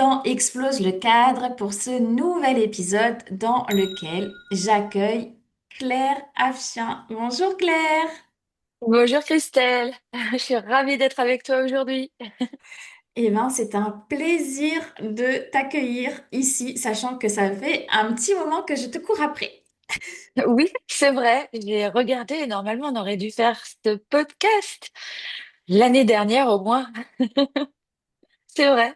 dans Explose le cadre pour ce nouvel épisode dans lequel j'accueille Claire Afchien. Bonjour Claire. Bonjour Christelle, je suis ravie d'être avec toi aujourd'hui. Eh bien, c'est un plaisir de t'accueillir ici, sachant que ça fait un petit moment que je te cours après. Oui, c'est vrai, j'ai regardé et normalement on aurait dû faire ce podcast l'année dernière au moins. C'est vrai.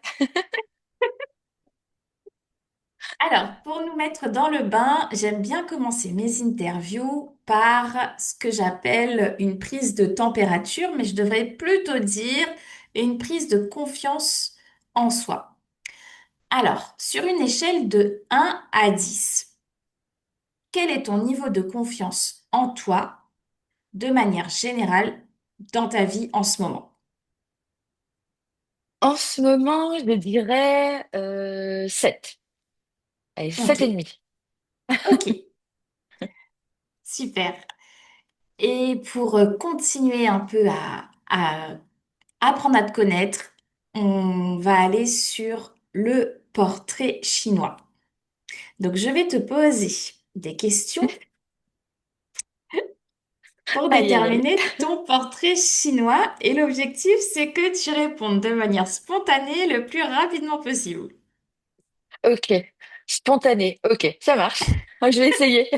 Alors, pour nous mettre dans le bain, j'aime bien commencer mes interviews par ce que j'appelle une prise de température, mais je devrais plutôt dire une prise de confiance en soi. Alors, sur une échelle de 1 à 10, quel est ton niveau de confiance en toi de manière générale dans ta vie en ce moment? En ce moment, je dirais 7. Allez, Ok, 7,5. ok, super. Et pour continuer un peu à apprendre à te connaître, on va aller sur le portrait chinois. Donc, je vais te poser des questions pour Aïe, aïe, aïe. déterminer ton portrait chinois et l'objectif, c'est que tu répondes de manière spontanée le plus rapidement possible. Ok, spontané, ok, ça marche. Moi, je vais essayer.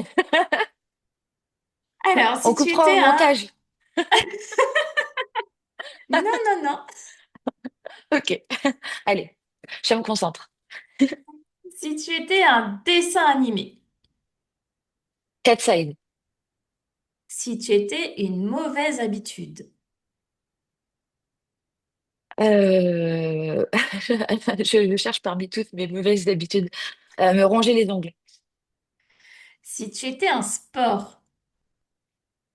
Alors, On si tu coupera au étais un... montage. Non, non, non. Ok, allez, je me concentre. Si tu étais un dessin animé, Cat side. si tu étais une mauvaise habitude, Euh... je cherche parmi toutes mes mauvaises habitudes. Me ronger les ongles. si tu étais un sport,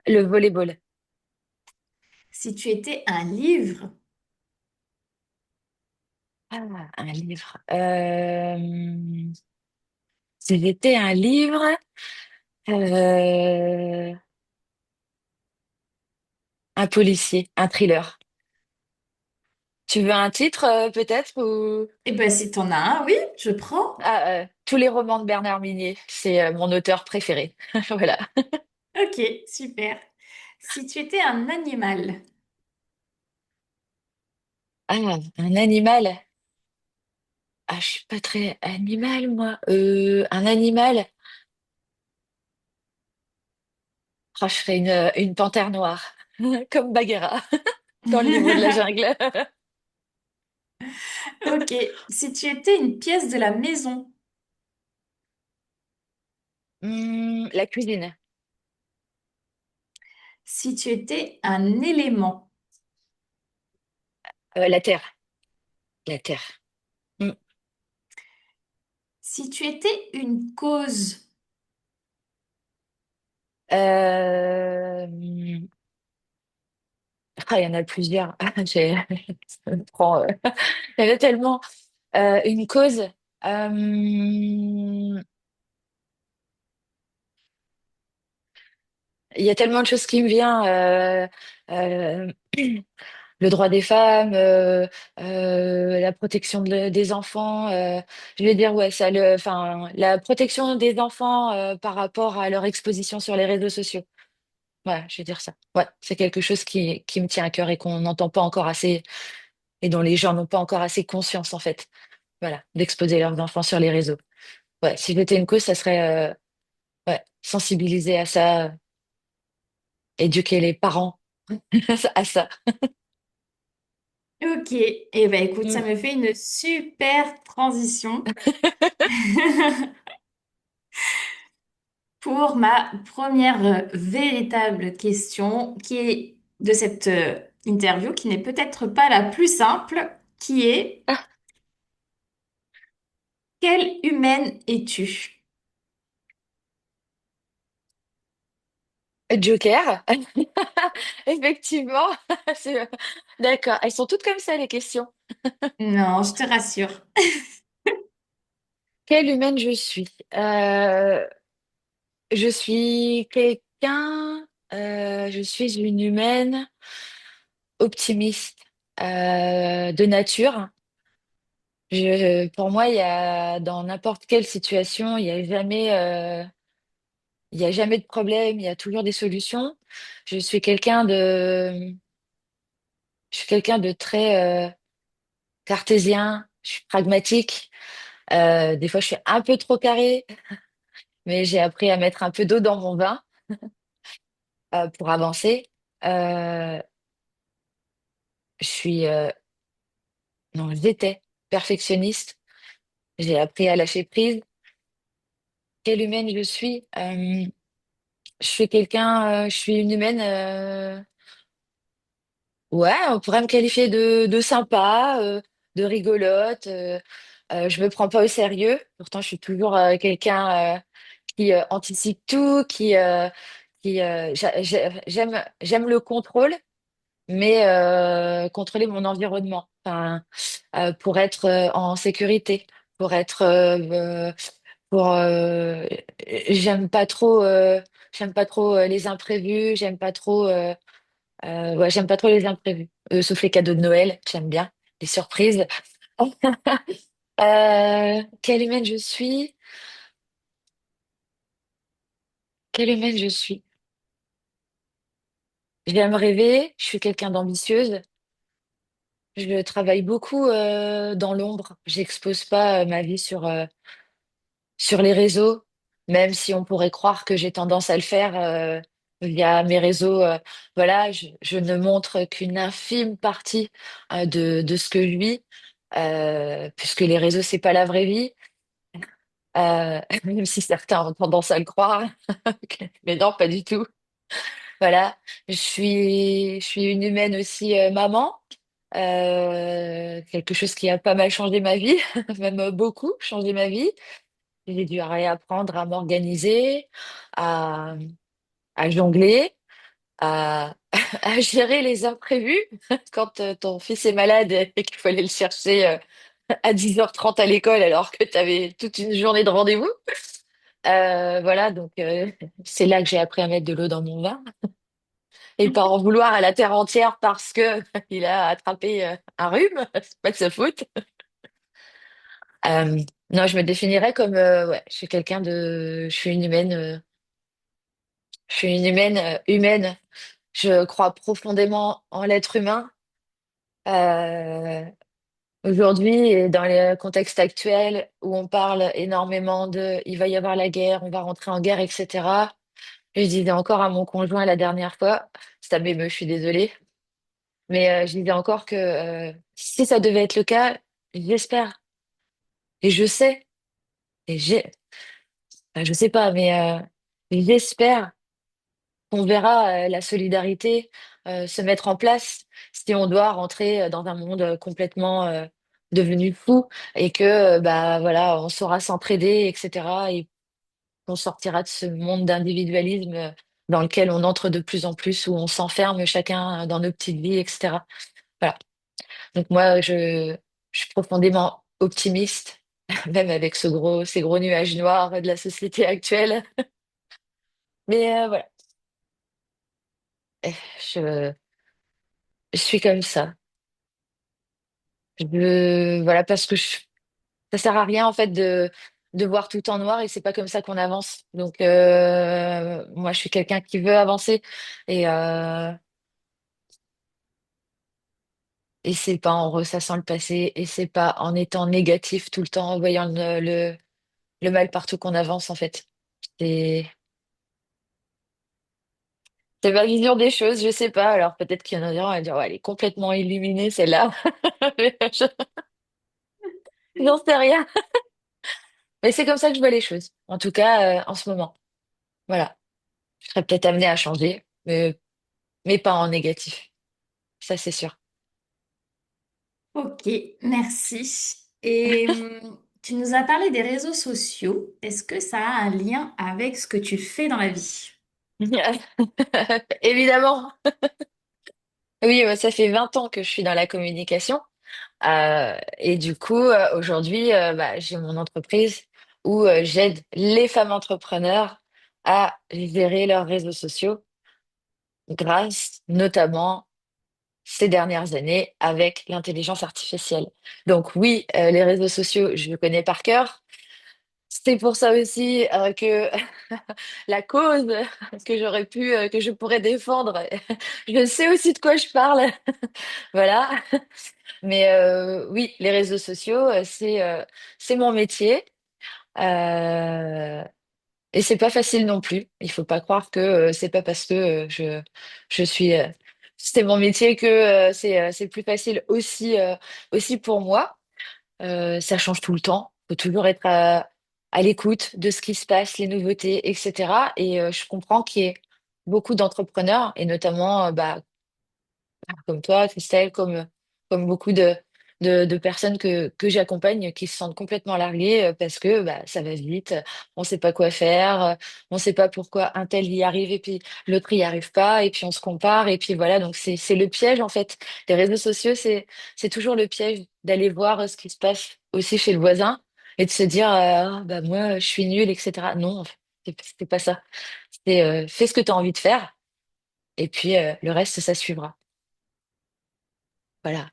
Le volleyball. si tu étais un livre, Ah, un livre. Si j'étais un livre, euh, un policier, un thriller. Tu veux un titre peut-être ou... eh ben si t'en as un, oui, je prends. Ah, tous les romans de Bernard Minier, c'est mon auteur préféré. Voilà. Ok, super. Si tu étais un animal, Ah, un animal. Ah, je suis pas très animal, moi. Un animal. Ah, je serais une panthère noire, comme Bagheera dans le livre de la jungle. ok. Si tu étais une pièce de la maison, La cuisine. si tu étais un élément, La terre. La terre. Hmm. si tu étais une cause, Euh, il y en a plusieurs. Ça me prend, il y en a tellement. Une cause. Il y a tellement de choses qui me viennent. Euh, le droit des femmes, la protection des enfants. Je vais dire ouais, ça, enfin, la protection des enfants par rapport à leur exposition sur les réseaux sociaux. Voilà, je vais dire ça. Ouais, c'est quelque chose qui me tient à cœur et qu'on n'entend pas encore assez et dont les gens n'ont pas encore assez conscience en fait. Voilà, d'exposer leurs enfants sur les réseaux. Ouais, si j'étais une cause, ça serait ouais, sensibiliser à ça, éduquer les parents à ça. ok. Eh ben écoute, ça Mm. me fait une super transition pour ma première véritable question qui est de cette interview, qui n'est peut-être pas la plus simple, qui est Ah, quelle humaine es-tu? Joker, effectivement. D'accord, elles sont toutes comme ça les questions. Non, je te rassure. Quelle humaine je suis? Je suis quelqu'un, je suis une humaine optimiste de nature. Pour moi, il y a dans n'importe quelle situation, il y a jamais de problème, il y a toujours des solutions. Je suis quelqu'un de, je suis quelqu'un de très cartésien. Je suis pragmatique. Des fois, je suis un peu trop carré, mais j'ai appris à mettre un peu d'eau dans mon vin pour avancer. Euh, je suis, non, j'étais perfectionniste. J'ai appris à lâcher prise. Quelle humaine je suis? Je suis une humaine. Ouais, on pourrait me qualifier de sympa, de rigolote. Je me prends pas au sérieux. Pourtant, je suis toujours quelqu'un qui anticipe tout, j'aime le contrôle, mais contrôler mon environnement. Enfin, pour être en sécurité, pour être, pour, j'aime pas trop les imprévus. J'aime pas trop les imprévus. Sauf les cadeaux de Noël, j'aime bien les surprises. Quelle humaine je suis? Quelle humaine je suis? J'aime rêver, je suis quelqu'un d'ambitieuse. Je travaille beaucoup dans l'ombre. J'expose pas ma vie sur les réseaux, même si on pourrait croire que j'ai tendance à le faire via mes réseaux. Voilà, je ne montre qu'une infime partie de ce que je vis, puisque les réseaux, c'est pas la vraie vie. Même si certains ont tendance à le croire. Mais non, pas du tout. Voilà, je suis une humaine aussi maman, quelque chose qui a pas mal changé ma vie, même beaucoup changé ma vie. J'ai dû réapprendre à m'organiser, à, à jongler, à, à gérer les imprévus quand ton fils est malade et qu'il faut aller le chercher à 10h30 à l'école alors que tu avais toute une journée de rendez-vous. Voilà, donc c'est là que j'ai appris à mettre de l'eau dans mon vin et pas en vouloir à la terre entière parce que il a attrapé un rhume, c'est pas de sa faute. Euh, non, je me définirais comme ouais, je suis une humaine, je suis une humaine humaine. Je crois profondément en l'être humain. Euh, Aujourd'hui et dans le contexte actuel où on parle énormément de il va y avoir la guerre, on va rentrer en guerre, etc. Je disais encore à mon conjoint la dernière fois, ça m'émeut, je suis désolée, mais je disais encore que si ça devait être le cas, j'espère et je sais et enfin, je sais pas, mais j'espère qu'on verra la solidarité se mettre en place si on doit rentrer dans un monde complètement devenu fou et que bah voilà, on saura s'entraider, etc. Et qu'on sortira de ce monde d'individualisme dans lequel on entre de plus en plus, où on s'enferme chacun dans nos petites vies, etc. Voilà. Donc moi, je suis profondément optimiste, même avec ces gros nuages noirs de la société actuelle. Mais voilà, je, je suis comme ça. Voilà, parce que ça sert à rien en fait de voir tout en noir et c'est pas comme ça qu'on avance. Donc moi, je suis quelqu'un qui veut avancer et euh, et c'est pas en ressassant le passé et c'est pas en étant négatif tout le temps, en voyant le mal partout qu'on avance en fait. C'est c'est ma vision des choses, je sais pas. Alors peut-être qu'il y en a qui vont dire ouais, elle est complètement illuminée celle-là. Mais j'en sais rien. Mais c'est comme ça que je vois les choses. En tout cas, en ce moment. Voilà. Je serais peut-être amenée à changer, mais pas en négatif. Ça, c'est sûr. Ok, merci. Et tu nous as parlé des réseaux sociaux. Est-ce que ça a un lien avec ce que tu fais dans la vie? Évidemment. Oui, ça fait 20 ans que je suis dans la communication. Et du coup, aujourd'hui, bah, j'ai mon entreprise où j'aide les femmes entrepreneurs à gérer leurs réseaux sociaux grâce notamment ces dernières années avec l'intelligence artificielle. Donc oui, les réseaux sociaux, je le connais par cœur. C'est pour ça aussi que la cause que j'aurais pu, que je pourrais défendre, je sais aussi de quoi je parle. Voilà. Mais oui, les réseaux sociaux, c'est mon métier. Euh, et c'est pas facile non plus. Il faut pas croire que c'est pas parce que je suis c'est mon métier que c'est plus facile aussi pour moi. Ça change tout le temps. Faut toujours être à l'écoute de ce qui se passe, les nouveautés, etc. Et je comprends qu'il y ait beaucoup d'entrepreneurs et notamment bah, comme toi, Christelle, comme beaucoup de personnes que j'accompagne qui se sentent complètement larguées parce que bah, ça va vite, on sait pas quoi faire, on sait pas pourquoi un tel y arrive et puis l'autre y arrive pas, et puis on se compare, et puis voilà, donc c'est le piège en fait. Les réseaux sociaux, c'est toujours le piège d'aller voir ce qui se passe aussi chez le voisin et de se dire ah, bah moi je suis nulle, etc. Non, en fait, c'est pas ça. C'est fais ce que tu as envie de faire, et puis le reste, ça suivra. Voilà.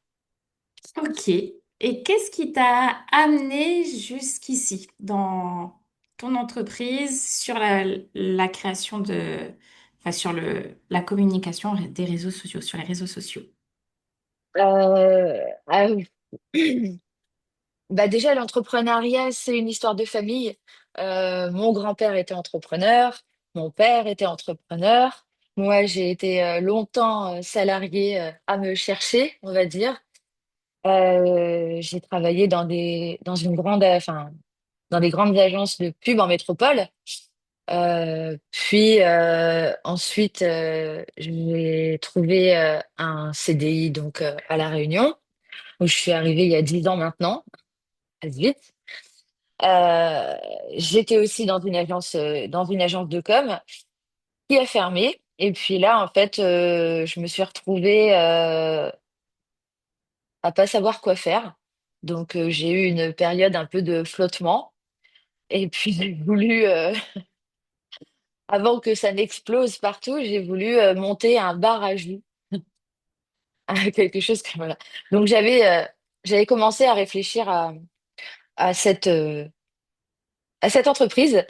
Ok. Et qu'est-ce qui t'a amené jusqu'ici dans ton entreprise sur la création enfin, sur la communication des réseaux sociaux, sur les réseaux sociaux? Ah oui. Bah déjà, l'entrepreneuriat, c'est une histoire de famille. Mon grand-père était entrepreneur, mon père était entrepreneur. Moi, j'ai été longtemps salariée à me chercher, on va dire. J'ai travaillé dans une enfin, dans des grandes agences de pub en métropole. Puis ensuite, j'ai trouvé un CDI donc à La Réunion, où je suis arrivée il y a 10 ans maintenant, passe vite. Euh, J'étais aussi dans une agence de com qui a fermé. Et puis là, en fait, je me suis retrouvée à pas savoir quoi faire. Donc, j'ai eu une période un peu de flottement. Et puis, j'ai voulu, avant que ça n'explose partout, j'ai voulu monter un bar à jus. Quelque chose que, voilà. Donc, j'avais commencé à réfléchir à à cette entreprise.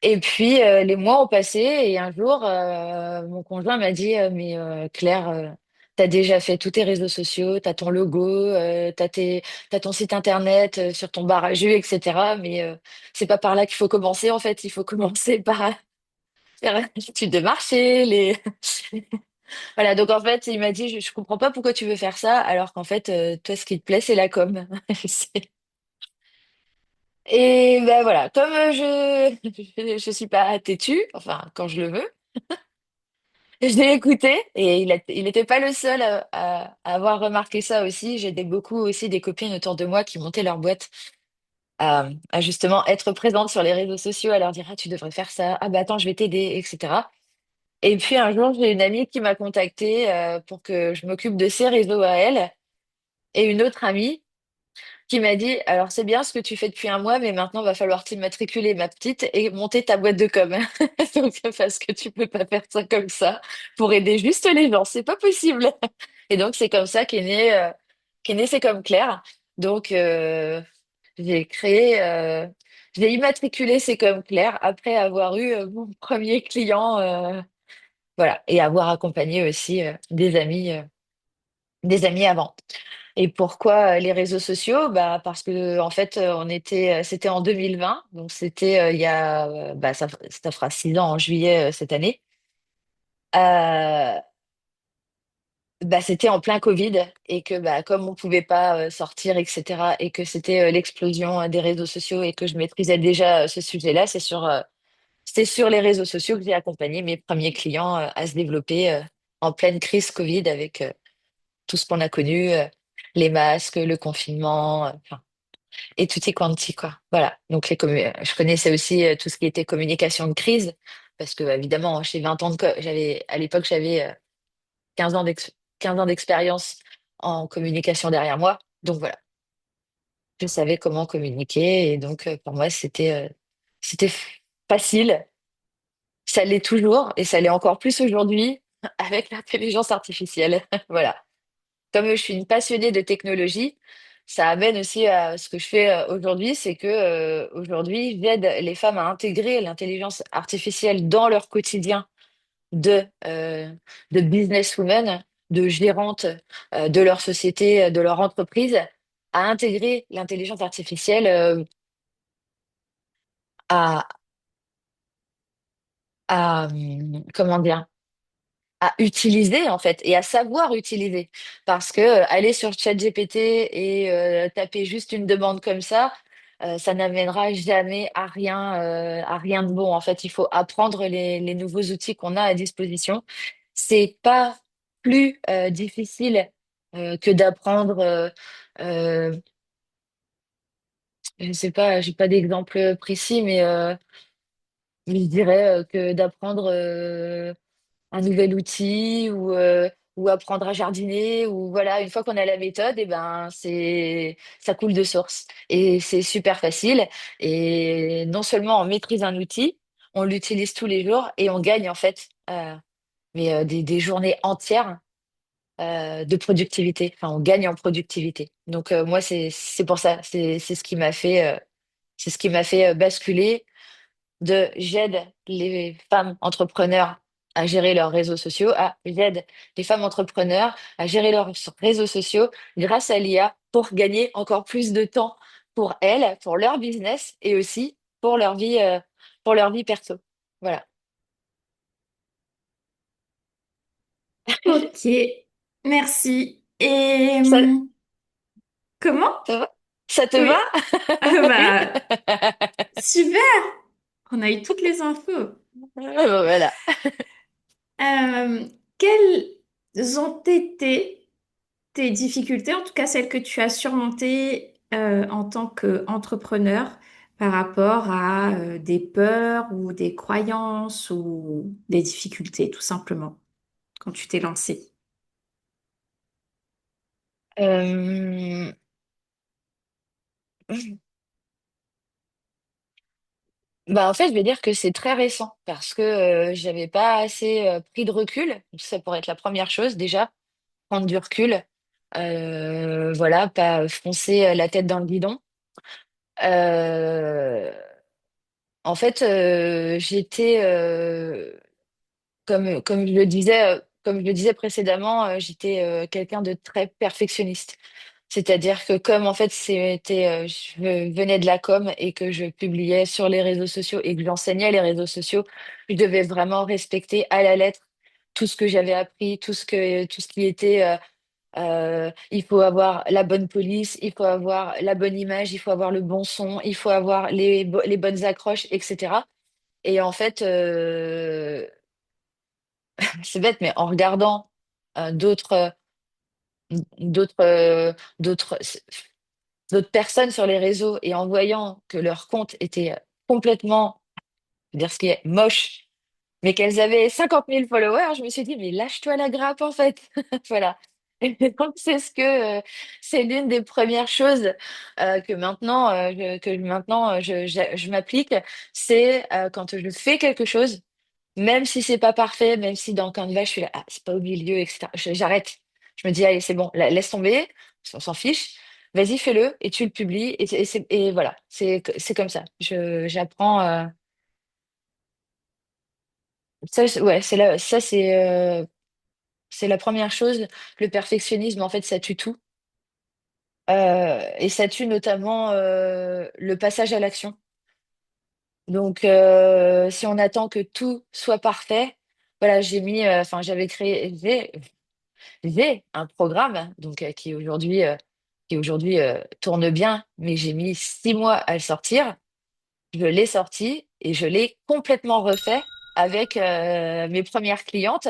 Et puis les mois ont passé et un jour, mon conjoint m'a dit mais Claire, t'as déjà fait tous tes réseaux sociaux, t'as ton logo, t'as ton site internet sur ton bar à jus, etc. Mais c'est pas par là qu'il faut commencer en fait. Il faut commencer par faire l'étude de marché, les voilà. Donc en fait, il m'a dit je comprends pas pourquoi tu veux faire ça alors qu'en fait toi ce qui te plaît c'est la com. Et ben voilà, comme je suis pas têtue, enfin quand je le veux. Je l'ai écouté et il n'était pas le seul à avoir remarqué ça aussi. J'ai beaucoup aussi des copines autour de moi qui montaient leur boîte à justement être présentes sur les réseaux sociaux, à leur dire, ah, tu devrais faire ça, ah bah attends, je vais t'aider, etc. Et puis un jour, j'ai une amie qui m'a contactée pour que je m'occupe de ses réseaux à elle et une autre amie qui m'a dit, alors c'est bien ce que tu fais depuis un mois, mais maintenant va falloir t'immatriculer, ma petite, et monter ta boîte de com. Donc, parce que tu peux pas faire ça comme ça pour aider juste les gens, c'est pas possible. Et donc c'est comme ça qu'est né C'est comme Claire. Donc j'ai créé, j'ai immatriculé C'est comme Claire après avoir eu mon premier client, voilà, et avoir accompagné aussi des amis avant. Et pourquoi les réseaux sociaux? Bah parce que en fait c'était en 2020, donc c'était il y a bah ça fera 6 ans en juillet cette année. Euh, Bah c'était en plein Covid et que bah comme on pouvait pas sortir, etc., et que c'était l'explosion des réseaux sociaux et que je maîtrisais déjà ce sujet-là, c'est sur les réseaux sociaux que j'ai accompagné mes premiers clients à se développer en pleine crise Covid avec tout ce qu'on a connu, les masques, le confinement, enfin, et tutti quanti, quoi. Voilà. Donc, je connaissais aussi tout ce qui était communication de crise, parce que, évidemment, j'ai 20 ans à l'époque, j'avais 15 ans 15 ans d'expérience en communication derrière moi. Donc, voilà. Je savais comment communiquer, et donc, pour moi, c'était facile. Ça l'est toujours, et ça l'est encore plus aujourd'hui. avec l'intelligence artificielle. Voilà. Comme je suis une passionnée de technologie, ça amène aussi à ce que je fais aujourd'hui, c'est que aujourd'hui, j'aide les femmes à intégrer l'intelligence artificielle dans leur quotidien de, euh, de businesswomen, de gérantes de leur société, de leur entreprise, à intégrer l'intelligence artificielle à, comment dire, à utiliser en fait et à savoir utiliser. Parce que aller sur ChatGPT et taper juste une demande comme ça n'amènera jamais à rien de bon. En fait, il faut apprendre les nouveaux outils qu'on a à disposition. C'est pas plus difficile que d'apprendre. Euh, je sais pas, j'ai pas d'exemple précis, mais je dirais que d'apprendre. Un nouvel outil ou apprendre à jardiner ou voilà, une fois qu'on a la méthode, et ben c'est ça coule de source et c'est super facile et non seulement on maîtrise un outil, on l'utilise tous les jours et on gagne en fait des journées entières de productivité. Enfin, on gagne en productivité. Donc moi c'est pour ça, c'est ce qui m'a fait c'est ce qui m'a fait basculer de j'aide les femmes entrepreneurs à gérer leurs réseaux sociaux à j'aide les femmes entrepreneurs à gérer leurs réseaux sociaux grâce à l'IA pour gagner encore plus de temps pour elles, pour leur business et aussi pour leur vie perso. Voilà. Ok, merci. Et Ça, comment? ça va? Ça te va? Oui. Ah bah, super! On a eu toutes les infos. Voilà. Euh, Quelles ont été tes difficultés, en tout cas celles que tu as surmontées en tant qu'entrepreneur par rapport à des peurs ou des croyances ou des difficultés, tout simplement, quand tu t'es lancé? Euh, Bah en fait, je vais dire que c'est très récent parce que j'avais pas assez pris de recul. Ça pourrait être la première chose déjà, prendre du recul. Voilà, pas foncer la tête dans le guidon. Euh, En fait, j'étais comme je le disais comme je le disais précédemment, j'étais quelqu'un de très perfectionniste. C'est-à-dire que comme en fait je venais de la com et que je publiais sur les réseaux sociaux et que j'enseignais les réseaux sociaux, je devais vraiment respecter à la lettre tout ce que j'avais appris, tout ce qui était il faut avoir la bonne police, il faut avoir la bonne image, il faut avoir le bon son, il faut avoir les bonnes accroches, etc. Et en fait, c'est bête, mais en regardant d'autres d'autres d'autres d'autres personnes sur les réseaux et en voyant que leur compte était complètement, je veux dire ce qui est moche, mais qu'elles avaient 50 000 followers, je me suis dit, mais lâche-toi la grappe en fait. Voilà. Et donc c'est l'une des premières choses que maintenant je m'applique, c'est quand je fais quelque chose, même si c'est pas parfait, même si dans Canva je suis là, ah, c'est pas au milieu, etc. J'arrête. Je me dis, allez, c'est bon, laisse tomber, on s'en fiche. Vas-y, fais-le et tu le publies et voilà, c'est comme ça. J'apprends. Ouais, c'est la première chose. Le perfectionnisme, en fait, ça tue tout. Et ça tue notamment le passage à l'action. Donc, si on attend que tout soit parfait, voilà, enfin, j'ai un programme donc qui aujourd'hui tourne bien, mais j'ai mis 6 mois à le sortir. Je l'ai sorti et je l'ai complètement refait avec mes premières clientes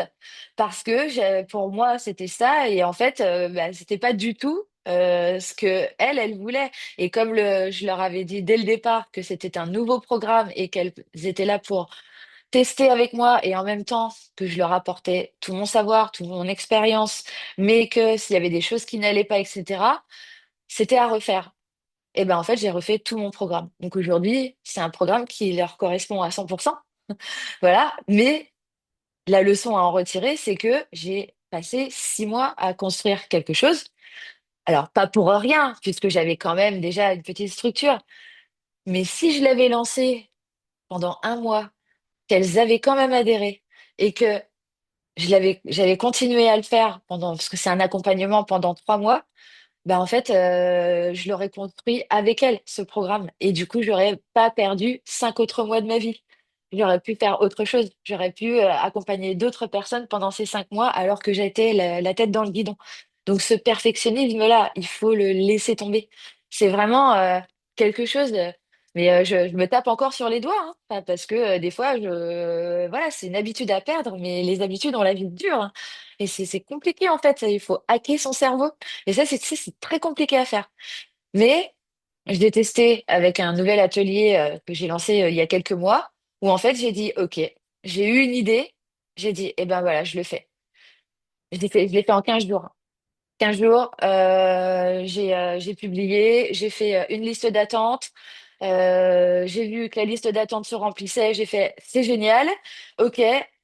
parce que pour moi c'était ça et en fait bah, c'était pas du tout ce que elles voulaient et comme je leur avais dit dès le départ que c'était un nouveau programme et qu'elles étaient là pour tester avec moi et en même temps que je leur apportais tout mon savoir, toute mon expérience, mais que s'il y avait des choses qui n'allaient pas, etc., c'était à refaire. Et ben en fait, j'ai refait tout mon programme. Donc aujourd'hui, c'est un programme qui leur correspond à 100%. Voilà, mais la leçon à en retirer, c'est que j'ai passé 6 mois à construire quelque chose. Alors, pas pour rien, puisque j'avais quand même déjà une petite structure. Mais si je l'avais lancé pendant un mois, qu'elles avaient quand même adhéré et que j'avais continué à le faire parce que c'est un accompagnement pendant 3 mois, bah en fait, je l'aurais construit avec elle, ce programme. Et du coup, j'aurais pas perdu 5 autres mois de ma vie. J'aurais pu faire autre chose. J'aurais pu accompagner d'autres personnes pendant ces 5 mois alors que j'étais la tête dans le guidon. Donc ce perfectionnisme-là, il faut le laisser tomber. C'est vraiment quelque chose Mais je me tape encore sur les doigts, hein, parce que des fois, voilà, c'est une habitude à perdre, mais les habitudes, on la vie dure, hein. Et c'est compliqué en fait. Il faut hacker son cerveau. Et ça, c'est très compliqué à faire. Mais je l'ai testé avec un nouvel atelier que j'ai lancé il y a quelques mois, où en fait j'ai dit, OK, j'ai eu une idée, j'ai dit, eh ben voilà, je le fais. Je l'ai fait en 15 jours. 15 jours, j'ai publié, j'ai fait une liste d'attente. J'ai vu que la liste d'attente se remplissait, j'ai fait, c'est génial, OK,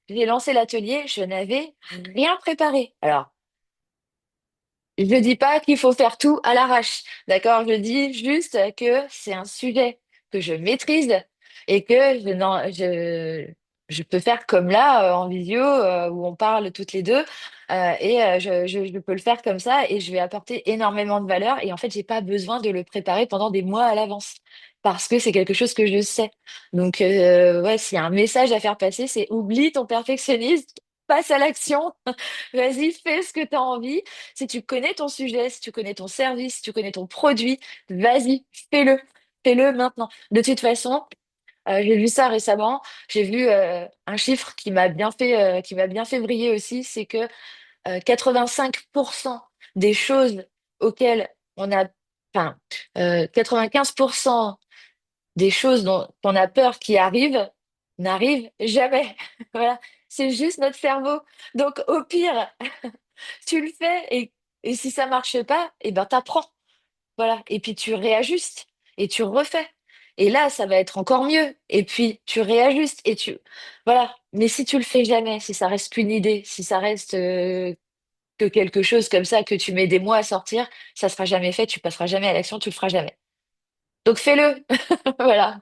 j'ai lancé l'atelier, je n'avais rien préparé. Alors, je dis pas qu'il faut faire tout à l'arrache, d'accord? Je dis juste que c'est un sujet que je maîtrise et que je peux faire comme là, en visio, où on parle toutes les deux, je peux le faire comme ça et je vais apporter énormément de valeur et en fait, j'ai pas besoin de le préparer pendant des mois à l'avance parce que c'est quelque chose que je sais. Donc, ouais, s'il y a un message à faire passer, c'est oublie ton perfectionnisme, passe à l'action. Vas-y, fais ce que tu as envie. Si tu connais ton sujet, si tu connais ton service, si tu connais ton produit, vas-y, fais-le. Fais-le maintenant. De toute façon, j'ai vu ça récemment. J'ai vu un chiffre qui m'a bien fait briller aussi, c'est que 85% des choses auxquelles on a, enfin, 95% des choses dont on a peur qui arrivent n'arrivent jamais. Voilà, c'est juste notre cerveau. Donc, au pire, tu le fais et si ça marche pas, eh ben t'apprends. Voilà. Et puis tu réajustes et tu refais. Et là, ça va être encore mieux. Et puis tu réajustes et voilà. Mais si tu le fais jamais, si ça reste qu'une idée, si ça reste que quelque chose comme ça que tu mets des mois à sortir, ça sera jamais fait, tu passeras jamais à l'action, tu le feras jamais. Donc fais-le. Voilà.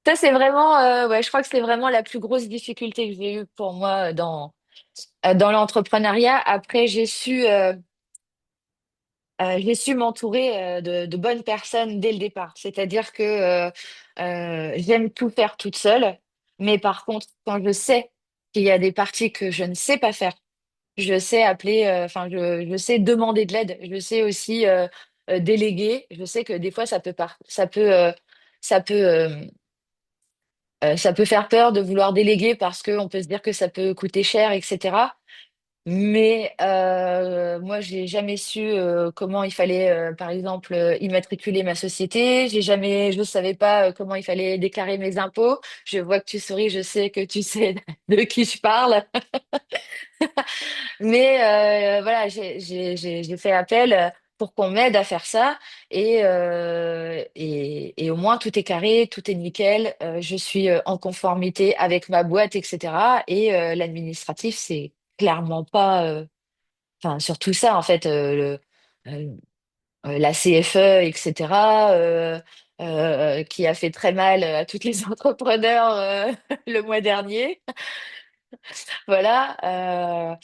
Ça, c'est vraiment, ouais, je crois que c'est vraiment la plus grosse difficulté que j'ai eue pour moi dans l'entrepreneuriat. Après, j'ai su m'entourer de bonnes personnes dès le départ. C'est-à-dire que j'aime tout faire toute seule, mais par contre, quand je sais qu'il y a des parties que je ne sais pas faire, je sais appeler, enfin, je sais demander de l'aide. Je sais aussi déléguer. Je sais que des fois, ça peut, ça peut faire peur de vouloir déléguer parce qu'on peut se dire que ça peut coûter cher, etc. Mais moi, j'ai jamais su comment il fallait, par exemple, immatriculer ma société. Je ne savais pas comment il fallait déclarer mes impôts. Je vois que tu souris, je sais que tu sais de qui je parle. Mais voilà, j'ai fait appel pour qu'on m'aide à faire ça. Et au moins, tout est carré, tout est nickel. Je suis en conformité avec ma boîte, etc. Et l'administratif, c'est clairement pas. Enfin, sur tout ça, en fait, euh, la CFE, etc., qui a fait très mal à tous les entrepreneurs le mois dernier. Voilà.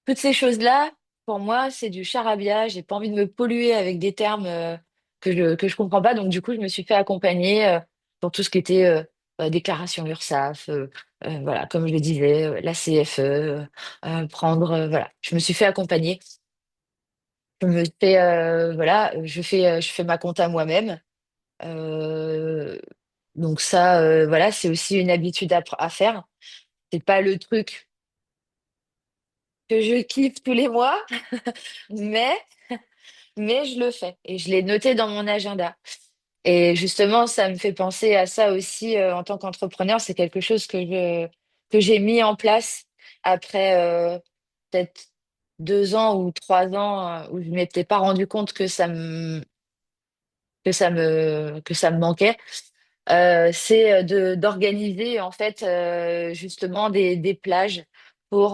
Toutes ces choses-là, pour moi, c'est du charabia. J'ai pas envie de me polluer avec des termes que je comprends pas. Donc, du coup, je me suis fait accompagner pour tout ce qui était déclaration URSSAF, voilà, comme je le disais, la CFE, voilà. Je me suis fait accompagner. Voilà, je fais ma compta moi-même. Euh, donc ça, voilà, c'est aussi une habitude à faire. C'est pas le truc que je kiffe tous les mois, mais je le fais et je l'ai noté dans mon agenda. Et justement, ça me fait penser à ça aussi en tant qu'entrepreneur. C'est quelque chose que j'ai mis en place après peut-être 2 ans ou 3 ans où je m'étais pas rendu compte que ça me manquait. c'est d'organiser en fait justement des plages pour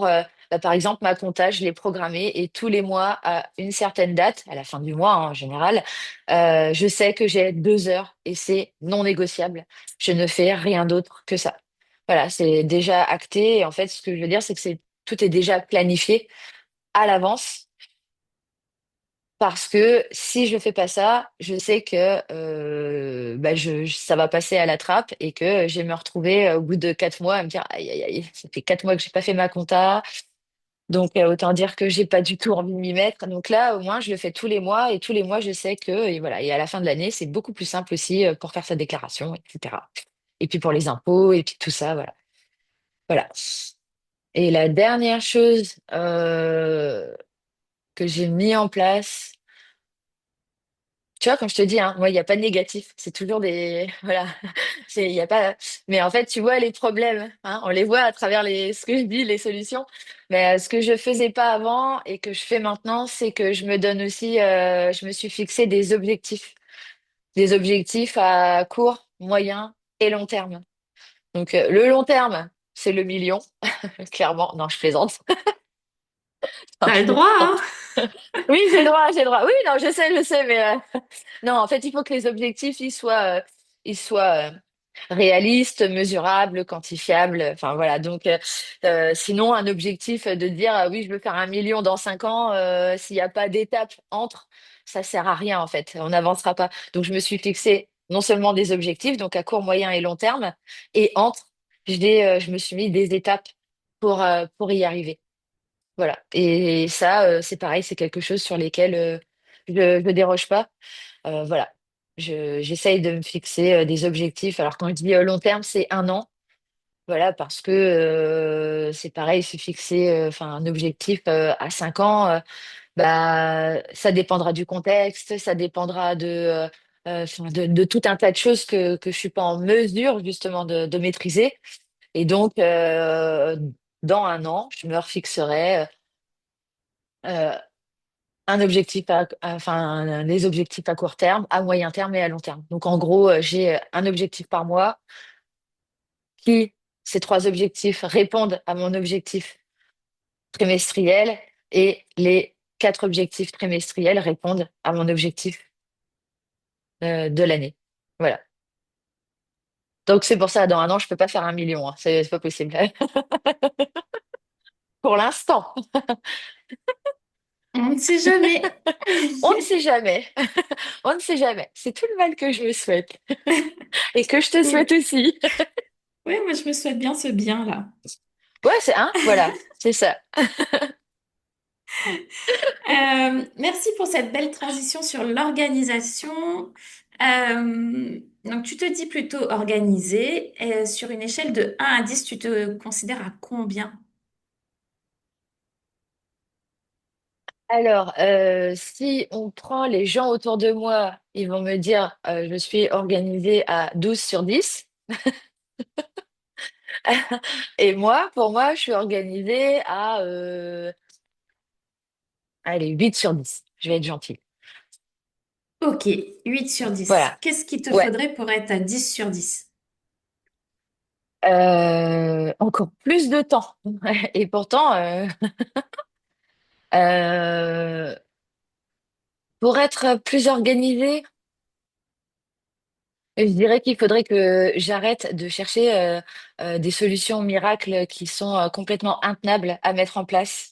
bah, par exemple ma compta, je l'ai programmée et tous les mois à une certaine date, à la fin du mois hein, en général, je sais que j'ai 2 heures et c'est non négociable. Je ne fais rien d'autre que ça. Voilà, c'est déjà acté et en fait ce que je veux dire c'est que c'est tout est déjà planifié à l'avance. Parce que si je fais pas ça, je sais que bah ça va passer à la trappe et que je vais me retrouver au bout de 4 mois à me dire aïe aïe aïe, ça fait 4 mois que j'ai pas fait ma compta, donc autant dire que j'ai pas du tout envie de m'y mettre. Donc là, au moins, je le fais tous les mois et tous les mois, je sais que et voilà. Et à la fin de l'année, c'est beaucoup plus simple aussi pour faire sa déclaration, etc. Et puis pour les impôts et puis tout ça, voilà. Voilà. Et la dernière chose que j'ai mis en place. Tu vois, comme je te dis, hein, moi, il n'y a pas de négatif. C'est toujours des... Voilà. Il y a pas... Mais en fait, tu vois les problèmes. Hein, on les voit à travers ce que je dis, les solutions. Mais ce que je faisais pas avant et que je fais maintenant, c'est que je me donne aussi... je me suis fixé des objectifs. Des objectifs à court, moyen et long terme. Donc, le long terme, c'est le million. Clairement. Non, je plaisante. Non, T'as je le droit, plaisante. hein? Oui, j'ai le droit, j'ai le droit. Oui, non, je sais, mais non, en fait, il faut que les objectifs ils soient réalistes, mesurables, quantifiables. Enfin voilà. Donc, sinon, un objectif de dire oui, je veux faire 1 million dans 5 ans, s'il n'y a pas d'étape entre, ça sert à rien en fait. On n'avancera pas. Donc, je me suis fixé non seulement des objectifs, donc à court, moyen et long terme, et entre, je me suis mis des étapes pour y arriver. Voilà. Et ça, c'est pareil, c'est quelque chose sur lesquels je déroge pas. Voilà. J'essaye de me fixer des objectifs. Alors quand je dis long terme, c'est 1 an. Voilà, parce que c'est pareil, se fixer enfin un objectif à 5 ans, bah ça dépendra du contexte, ça dépendra enfin, de tout un tas de choses que je suis pas en mesure justement de maîtriser. Et donc dans 1 an, je me refixerai euh, un objectif enfin, des objectifs à court terme, à moyen terme et à long terme. Donc, en gros, j'ai un objectif par mois qui, ces 3 objectifs répondent à mon objectif trimestriel et les 4 objectifs trimestriels répondent à mon objectif de l'année. Voilà. Donc, c'est pour ça, dans 1 an, je peux pas faire 1 million, hein. C'est pas possible. Pour l'instant, On ne sait jamais. on ne sait jamais. On ne sait jamais. C'est tout le mal que je me souhaite et que je te Cool. souhaite aussi. Oui, moi je me souhaite bien ce bien-là. Ouais, c'est un, voilà, c'est ça. Merci pour cette belle transition sur l'organisation. Donc tu te dis plutôt organisé. Sur une échelle de 1 à 10, tu te considères à combien? Alors, si on prend les gens autour de moi, ils vont me dire je suis organisée à 12 sur 10. Et moi, pour moi, je suis organisée à allez, 8 sur 10. Je vais être gentille. Ok, 8 sur 10. Voilà. Qu'est-ce qu'il te Ouais. faudrait pour être à 10 sur 10? Encore plus de temps. Et pourtant, euh, pour être plus organisée, je dirais qu'il faudrait que j'arrête de chercher des solutions miracles qui sont complètement intenables à mettre en place.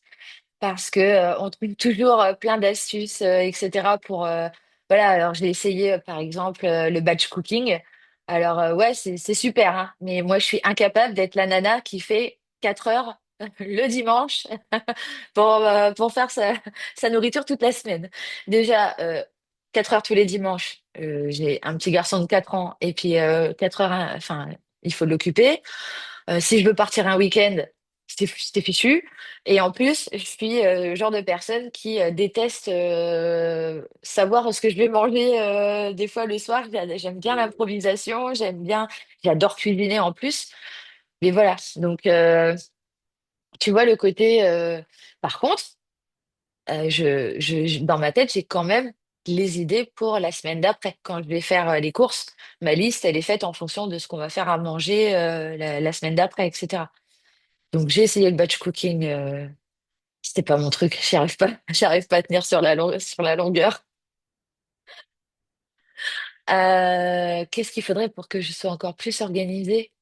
Parce que on trouve toujours plein d'astuces, etc. pour voilà. Alors j'ai essayé par exemple le batch cooking. Alors ouais, c'est super, hein, mais moi je suis incapable d'être la nana qui fait 4 heures le dimanche pour faire sa nourriture toute la semaine. Déjà 4 heures tous les dimanches. J'ai un petit garçon de 4 ans et puis 4 heures, hein, enfin il faut l'occuper. Si je veux partir un week-end, c'est fichu. Et en plus, je suis le genre de personne qui déteste savoir ce que je vais manger des fois le soir. J'aime bien l'improvisation, j'adore cuisiner en plus. Mais voilà, donc tu vois le côté. Par contre, dans ma tête, j'ai quand même les idées pour la semaine d'après. Quand je vais faire les courses, ma liste, elle est faite en fonction de ce qu'on va faire à manger la semaine d'après, etc. Donc j'ai essayé le batch cooking, c'était pas mon truc, j'y arrive pas, j'arrive pas à tenir sur sur la longueur. Qu'est-ce qu'il faudrait pour que je sois encore plus organisée?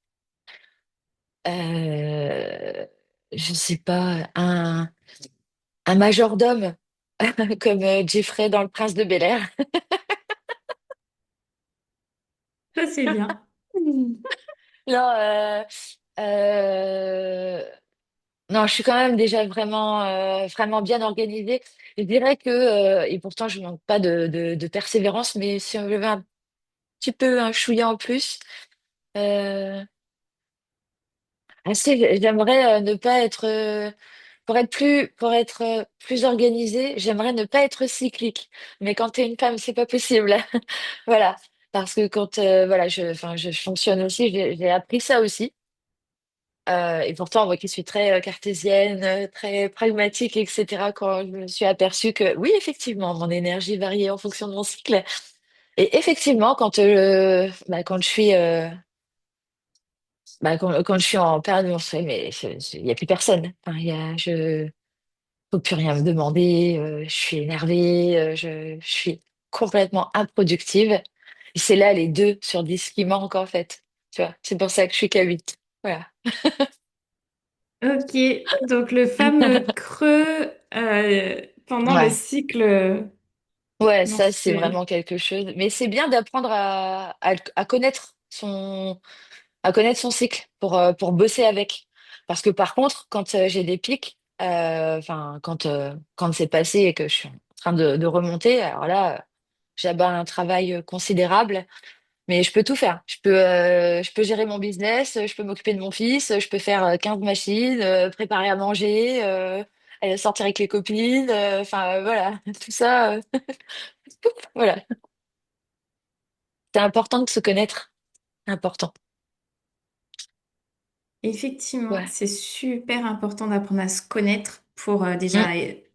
Euh, je sais pas, un majordome comme Jeffrey dans Le Prince de Bel-Air. Ça, c'est bien. Non, euh, non, je suis quand même déjà vraiment bien organisée. Je dirais que, et pourtant je manque pas de persévérance, mais si on avait un petit peu un chouïa en plus, euh, j'aimerais ne pas être, pour être plus organisée, j'aimerais ne pas être cyclique. Mais quand t'es une femme, c'est pas possible. Voilà. Parce que quand, voilà, enfin, je fonctionne aussi, j'ai appris ça aussi. Et pourtant, moi qui suis très cartésienne, très pragmatique, etc., quand je me suis aperçue que oui, effectivement, mon énergie variait en fonction de mon cycle. Et effectivement, quand je suis, quand je suis en période menstruelle, mais il n'y a plus personne. Enfin, faut plus rien me demander. Je suis énervée, je suis complètement improductive. Et c'est là les 2 sur 10 qui manquent en fait. Tu vois, c'est pour ça que je suis qu'à 8. Voilà. Ok, donc le fameux creux pendant le Ouais. cycle Ouais, ça c'est menstruel. vraiment quelque chose. Mais c'est bien d'apprendre à connaître à connaître son cycle pour bosser avec. Parce que par contre, quand j'ai des pics, enfin quand c'est passé et que je suis en train de remonter, alors là, j'abats un travail considérable. Mais je peux tout faire. Je peux gérer mon business, je peux m'occuper de mon fils, je peux faire 15 machines, préparer à manger, aller sortir avec les copines, enfin voilà, tout ça. Voilà. C'est important de se connaître. Important. Effectivement, Ouais. c'est super important d'apprendre à se connaître pour Mm. déjà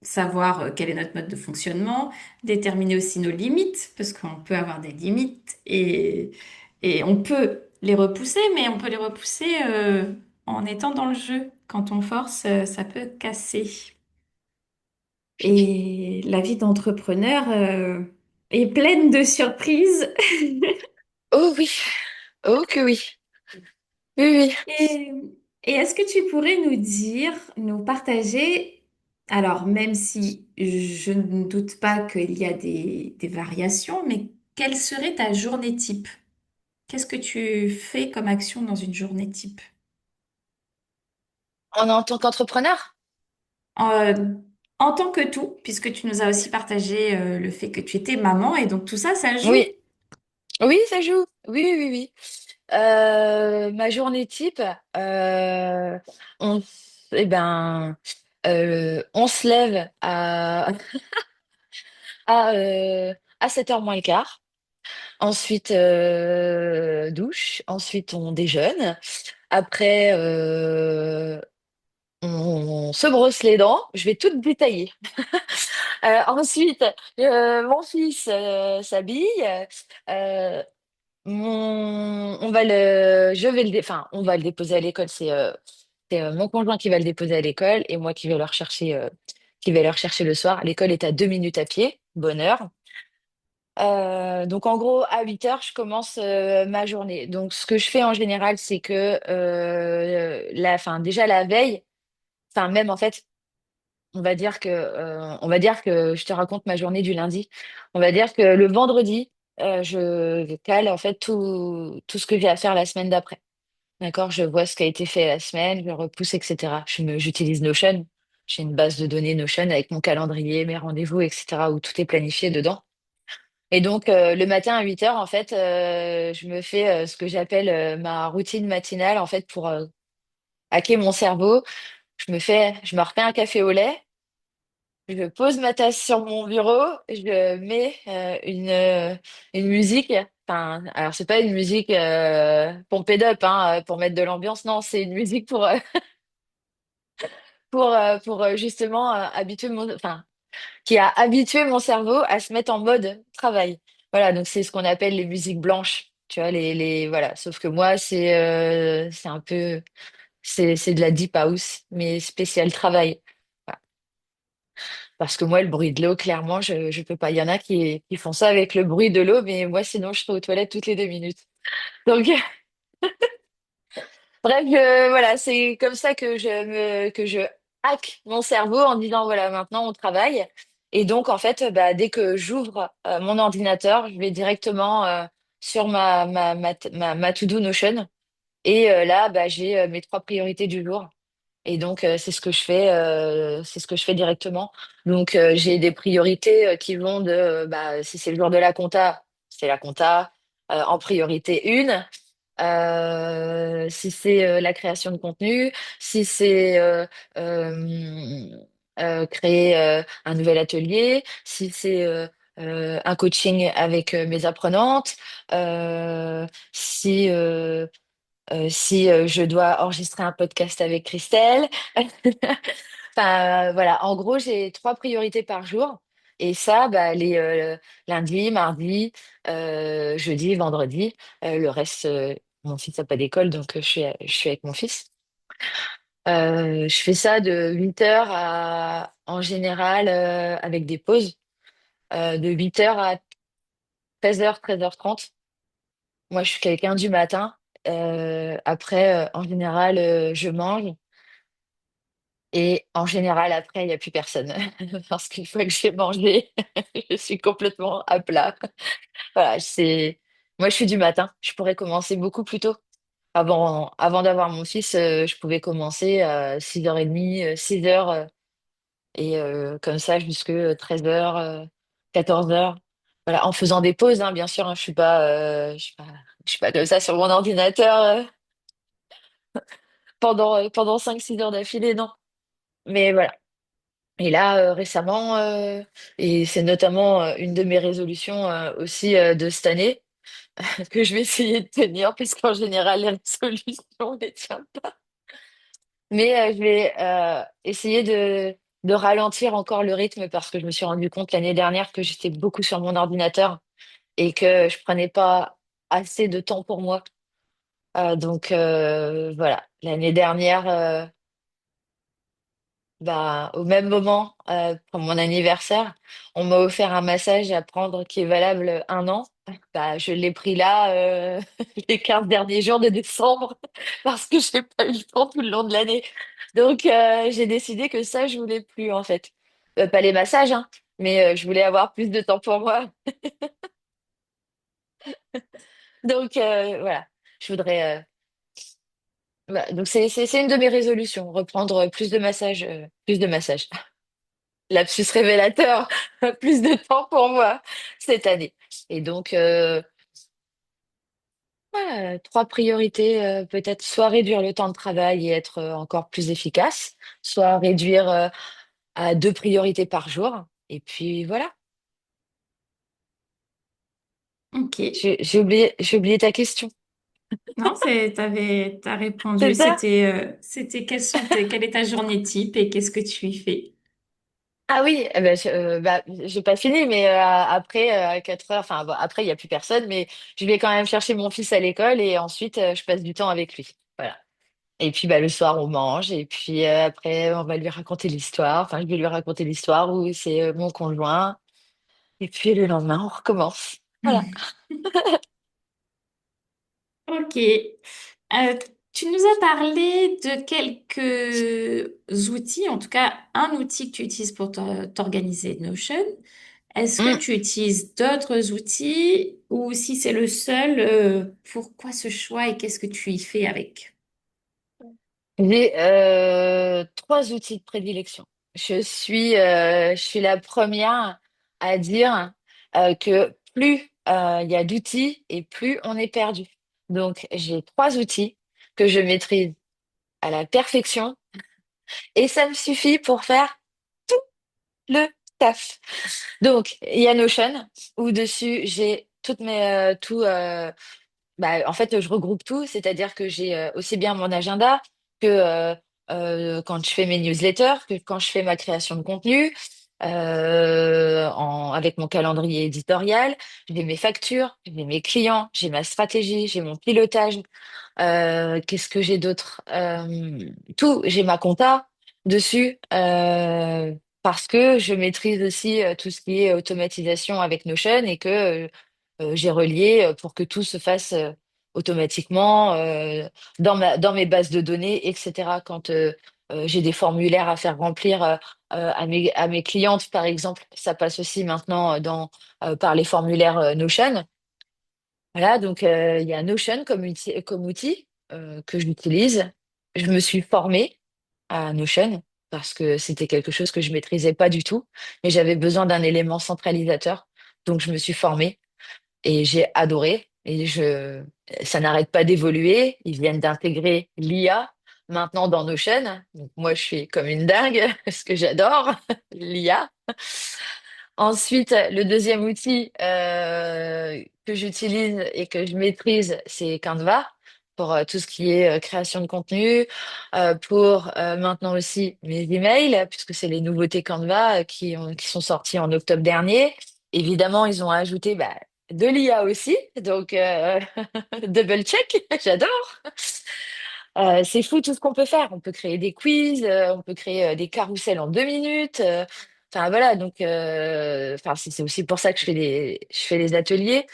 savoir quel est notre mode de fonctionnement, déterminer aussi nos limites, parce qu'on peut avoir des limites et on peut les repousser, mais on peut les repousser en étant dans le jeu. Quand on force, ça peut casser. Et la vie d'entrepreneur est pleine de surprises. Oh oui. Oh que oui. Oui, oui. Et, et est-ce que tu pourrais nous dire, nous partager, alors même si je ne doute pas qu'il y a des variations, mais quelle serait ta journée type? Qu'est-ce que tu fais comme action dans une journée type? En tant qu'entrepreneur? Euh, En tant que tout, puisque tu nous as aussi partagé le fait que tu étais maman, et donc tout ça, ça joue. Oui. Oui, ça joue. Oui, oui, oui. Ma journée type, euh, on, eh ben, on se lève à 7h moins le quart. Ensuite, douche. Ensuite, on déjeune. Après, on se brosse les dents. Je vais tout détailler. Ensuite, mon fils s'habille. Euh, enfin, on va le déposer à l'école. C'est mon conjoint qui va le déposer à l'école et moi qui vais le rechercher le soir. L'école est à 2 minutes à pied. Bonne heure. Donc en gros, à 8 heures, je commence ma journée. Donc ce que je fais en général, c'est que enfin, déjà la veille, enfin même en fait, on va dire que je te raconte ma journée du lundi. On va dire que le vendredi, je cale en fait tout ce que j'ai à faire la semaine d'après. D'accord? Je vois ce qui a été fait la semaine, je repousse, etc. J'utilise Notion. J'ai une base de données Notion avec mon calendrier, mes rendez-vous, etc. où tout est planifié dedans. Et donc, le matin à 8 heures, en fait, je me fais ce que j'appelle ma routine matinale, en fait, pour hacker mon cerveau. Je me refais un café au lait, je pose ma tasse sur mon bureau, je mets une musique. Enfin, alors, c'est pas une musique pompée d'up, hein, pour mettre de l'ambiance, non, c'est une musique pour justement habituer enfin, qui a habitué mon cerveau à se mettre en mode travail. Voilà, donc c'est ce qu'on appelle les musiques blanches. Tu vois, voilà. Sauf que moi, c'est un peu, c'est de la deep house, mais spécial travail. Voilà. Parce que moi, le bruit de l'eau, clairement, je peux pas. Il y en a qui font ça avec le bruit de l'eau, mais moi, sinon, je serai aux toilettes toutes les 2 minutes. Donc, bref, voilà, c'est comme ça que je hack mon cerveau en disant, voilà, maintenant, on travaille. Et donc, en fait, bah, dès que j'ouvre mon ordinateur, je vais directement sur ma to-do Notion. Et là, bah, j'ai mes trois priorités du jour. Et donc, c'est ce que je fais directement. Donc, j'ai des priorités qui vont de, bah, si c'est le jour de la compta, c'est la compta en priorité une. Si c'est la création de contenu, si c'est euh, créer un nouvel atelier, si c'est un coaching avec mes apprenantes, si je dois enregistrer un podcast avec Christelle. Enfin, voilà, en gros, j'ai trois priorités par jour. Et ça, bah, les lundi, mardi, jeudi, vendredi. Le reste, mon fils n'a pas d'école, donc je suis avec mon fils. Je fais ça de 8h à, en général, avec des pauses, de 8h à 13h, 13h30. Moi, je suis quelqu'un du matin. Après, en général, je mange. Et en général, après, il n'y a plus personne. Parce qu'une fois que j'ai mangé, je suis complètement à plat. Voilà, moi, je suis du matin. Je pourrais commencer beaucoup plus tôt. Avant d'avoir mon fils, je pouvais commencer à 6h30, 6h, et comme ça jusque 13h, 14h. Voilà, en faisant des pauses, hein, bien sûr. Hein, je suis pas comme ça sur mon ordinateur pendant 5-6 heures d'affilée, non. Mais voilà. Et là, récemment, et c'est notamment une de mes résolutions aussi de cette année, que je vais essayer de tenir, parce qu'en général, les résolutions, on les tient pas. Mais je vais essayer de ralentir encore le rythme, parce que je me suis rendu compte l'année dernière que j'étais beaucoup sur mon ordinateur et que je prenais pas assez de temps pour moi. Donc voilà, l'année dernière. Bah, au même moment, pour mon anniversaire, on m'a offert un massage à prendre qui est valable 1 an. Bah, je l'ai pris là, les 15 derniers jours de décembre, parce que j'ai pas eu le temps tout le long de l'année. Donc, j'ai décidé que ça, je voulais plus, en fait. Pas les massages, hein, mais je voulais avoir plus de temps pour moi. Donc, voilà. Je voudrais. Donc, c'est une de mes résolutions, reprendre plus de massages, plus de massages. Lapsus révélateur, plus de temps pour moi cette année. Et donc, ouais, trois priorités, peut-être soit réduire le temps de travail et être encore plus efficace, soit réduire à deux priorités par jour. Et puis voilà. Ok. J'ai oublié ta question. Non, t'as répondu. C'est ça? C'était quelle est ta journée type et qu'est-ce que tu y fais? Ah oui, eh ben, j'ai pas fini, mais après, à 4 heures, enfin, bon, après, il n'y a plus personne, mais je vais quand même chercher mon fils à l'école et ensuite, je passe du temps avec lui. Voilà. Et puis bah, le soir, on mange. Et puis après, on va lui raconter l'histoire. Enfin, je vais lui raconter l'histoire où c'est mon conjoint. Et puis le lendemain, on recommence. Voilà. Ok. Tu nous as parlé de quelques outils, en tout cas un outil que tu utilises pour t'organiser Notion. Est-ce que Mm. tu utilises d'autres outils ou si c'est le seul, pourquoi ce choix et qu'est-ce que tu y fais avec? J'ai trois outils de prédilection. Je suis la première à dire que plus il y a d'outils et plus on est perdu. Donc, j'ai trois outils que je maîtrise à la perfection et ça me suffit pour faire le taf. Donc, il y a Notion, où dessus, j'ai toutes en fait, je regroupe tout, c'est-à-dire que j'ai aussi bien mon agenda, que quand je fais mes newsletters, que quand je fais ma création de contenu. avec mon calendrier éditorial. J'ai mes factures, j'ai mes clients, j'ai ma stratégie, j'ai mon pilotage. Qu'est-ce que j'ai d'autre? Tout, j'ai ma compta dessus parce que je maîtrise aussi tout ce qui est automatisation avec Notion et que j'ai relié pour que tout se fasse automatiquement dans mes bases de données, etc. Quand j'ai des formulaires à faire remplir à mes clientes, par exemple, ça passe aussi maintenant par les formulaires Notion. Voilà, donc il y a Notion comme outil que j'utilise. Je me suis formée à Notion parce que c'était quelque chose que je maîtrisais pas du tout, mais j'avais besoin d'un élément centralisateur. Donc je me suis formée et j'ai adoré. Ça n'arrête pas d'évoluer. Ils viennent d'intégrer l'IA maintenant dans Notion. Donc moi, je suis comme une dingue parce que j'adore l'IA. Ensuite, le deuxième outil que j'utilise et que je maîtrise, c'est Canva pour tout ce qui est création de contenu, pour maintenant aussi mes emails, puisque c'est les nouveautés Canva qui sont sorties en octobre dernier. Évidemment, ils ont ajouté de l'IA aussi, donc double check, j'adore. C'est fou tout ce qu'on peut faire. On peut créer des quiz, on peut créer des carousels en 2 minutes. Enfin voilà, donc enfin c'est aussi pour ça que je fais des ateliers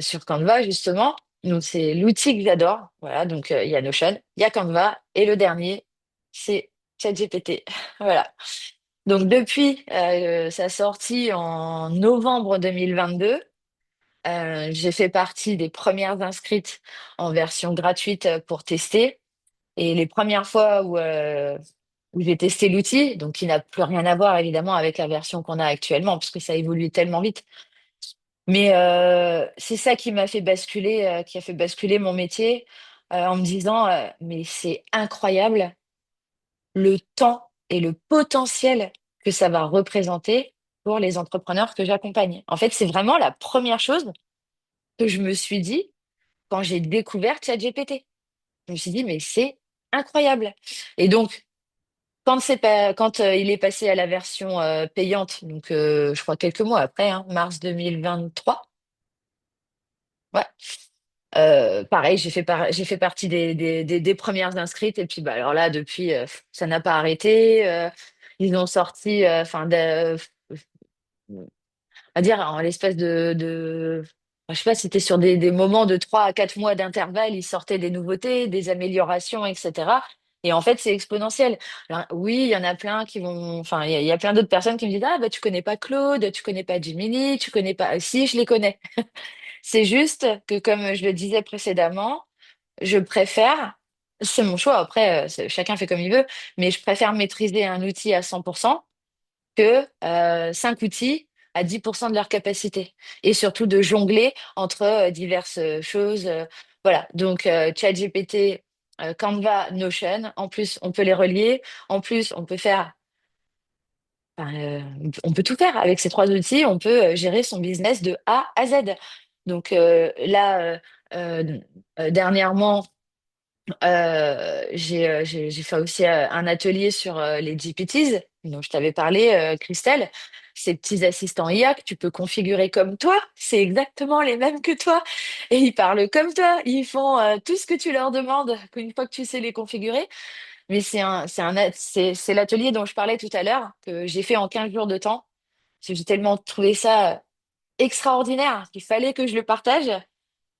sur Canva justement. Donc c'est l'outil que j'adore. Voilà, donc il y a Notion, il y a Canva et le dernier c'est ChatGPT. Voilà. Donc depuis sa sortie en novembre 2022, j'ai fait partie des premières inscrites en version gratuite pour tester. Et les premières fois où j'ai testé l'outil, donc qui n'a plus rien à voir évidemment avec la version qu'on a actuellement, parce que ça évolue tellement vite. Mais c'est ça qui m'a fait basculer, qui a fait basculer mon métier en me disant, mais c'est incroyable le temps et le potentiel que ça va représenter pour les entrepreneurs que j'accompagne. En fait, c'est vraiment la première chose que je me suis dit quand j'ai découvert ChatGPT. Je me suis dit, mais c'est incroyable. Et donc, quand il est passé à la version payante, donc je crois quelques mois après, hein, mars 2023, ouais, pareil, j'ai fait partie des premières inscrites. Et puis, bah, alors là, depuis, ça n'a pas arrêté. Ils ont sorti, à dire, en l'espace je sais pas, c'était sur des moments de 3 à 4 mois d'intervalle, ils sortaient des nouveautés, des améliorations, etc. Et en fait, c'est exponentiel. Alors, oui, il y en a plein qui vont, enfin, il y a plein d'autres personnes qui me disent, ah, bah, tu connais pas Claude, tu connais pas Gemini, tu connais pas, si, je les connais. C'est juste que, comme je le disais précédemment, je préfère, c'est mon choix, après, chacun fait comme il veut, mais je préfère maîtriser un outil à 100% que 5 outils à 10% de leur capacité. Et surtout de jongler entre diverses choses. Voilà, donc ChatGPT, Canva, Notion. En plus, on peut les relier. En plus, on peut faire, enfin, on peut tout faire avec ces 3 outils. On peut gérer son business de A à Z. Donc là, euh, dernièrement, j'ai fait aussi un atelier sur les GPTs, dont je t'avais parlé, Christelle. Ces petits assistants IA que tu peux configurer comme toi, c'est exactement les mêmes que toi. Et ils parlent comme toi, ils font tout ce que tu leur demandes, qu'une fois que tu sais les configurer. Mais c'est l'atelier dont je parlais tout à l'heure, que j'ai fait en 15 jours de temps. Parce que j'ai tellement trouvé ça extraordinaire qu'il fallait que je le partage.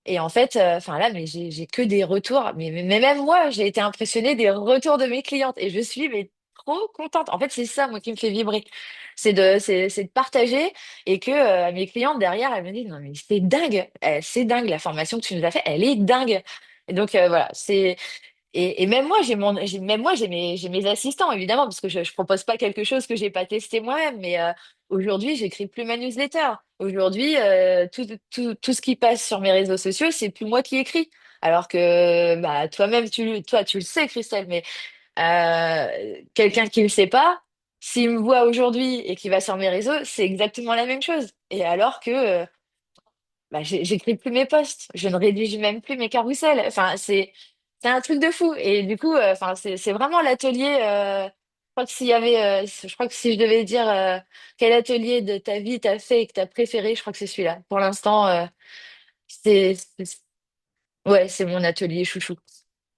Et en fait, enfin là, mais j'ai que des retours. Mais même moi, j'ai été impressionnée des retours de mes clientes et je suis mais trop contente. En fait, c'est ça moi qui me fait vibrer, c'est de partager et que mes clientes derrière, elles me disent non mais c'est dingue la formation que tu nous as fait, elle est dingue. Et donc voilà, et même moi, même moi, j'ai mes assistants, évidemment, parce que je propose pas quelque chose que j'ai pas testé moi-même. Mais aujourd'hui, j'écris plus ma newsletter. Aujourd'hui, tout ce qui passe sur mes réseaux sociaux, c'est plus moi qui écris. Alors que bah, toi-même, tu le sais, Christelle, mais quelqu'un qui ne le sait pas, s'il me voit aujourd'hui et qui va sur mes réseaux, c'est exactement la même chose. Et alors que bah, j'écris plus mes posts, je ne rédige même plus mes carousels. Enfin, c'est un truc de fou. Et du coup, enfin, c'est vraiment l'atelier. crois que s'il y avait, je crois que si je devais dire quel atelier de ta vie t'as fait et que t'as préféré, je crois que c'est celui-là. Pour l'instant, ouais, c'est mon atelier chouchou.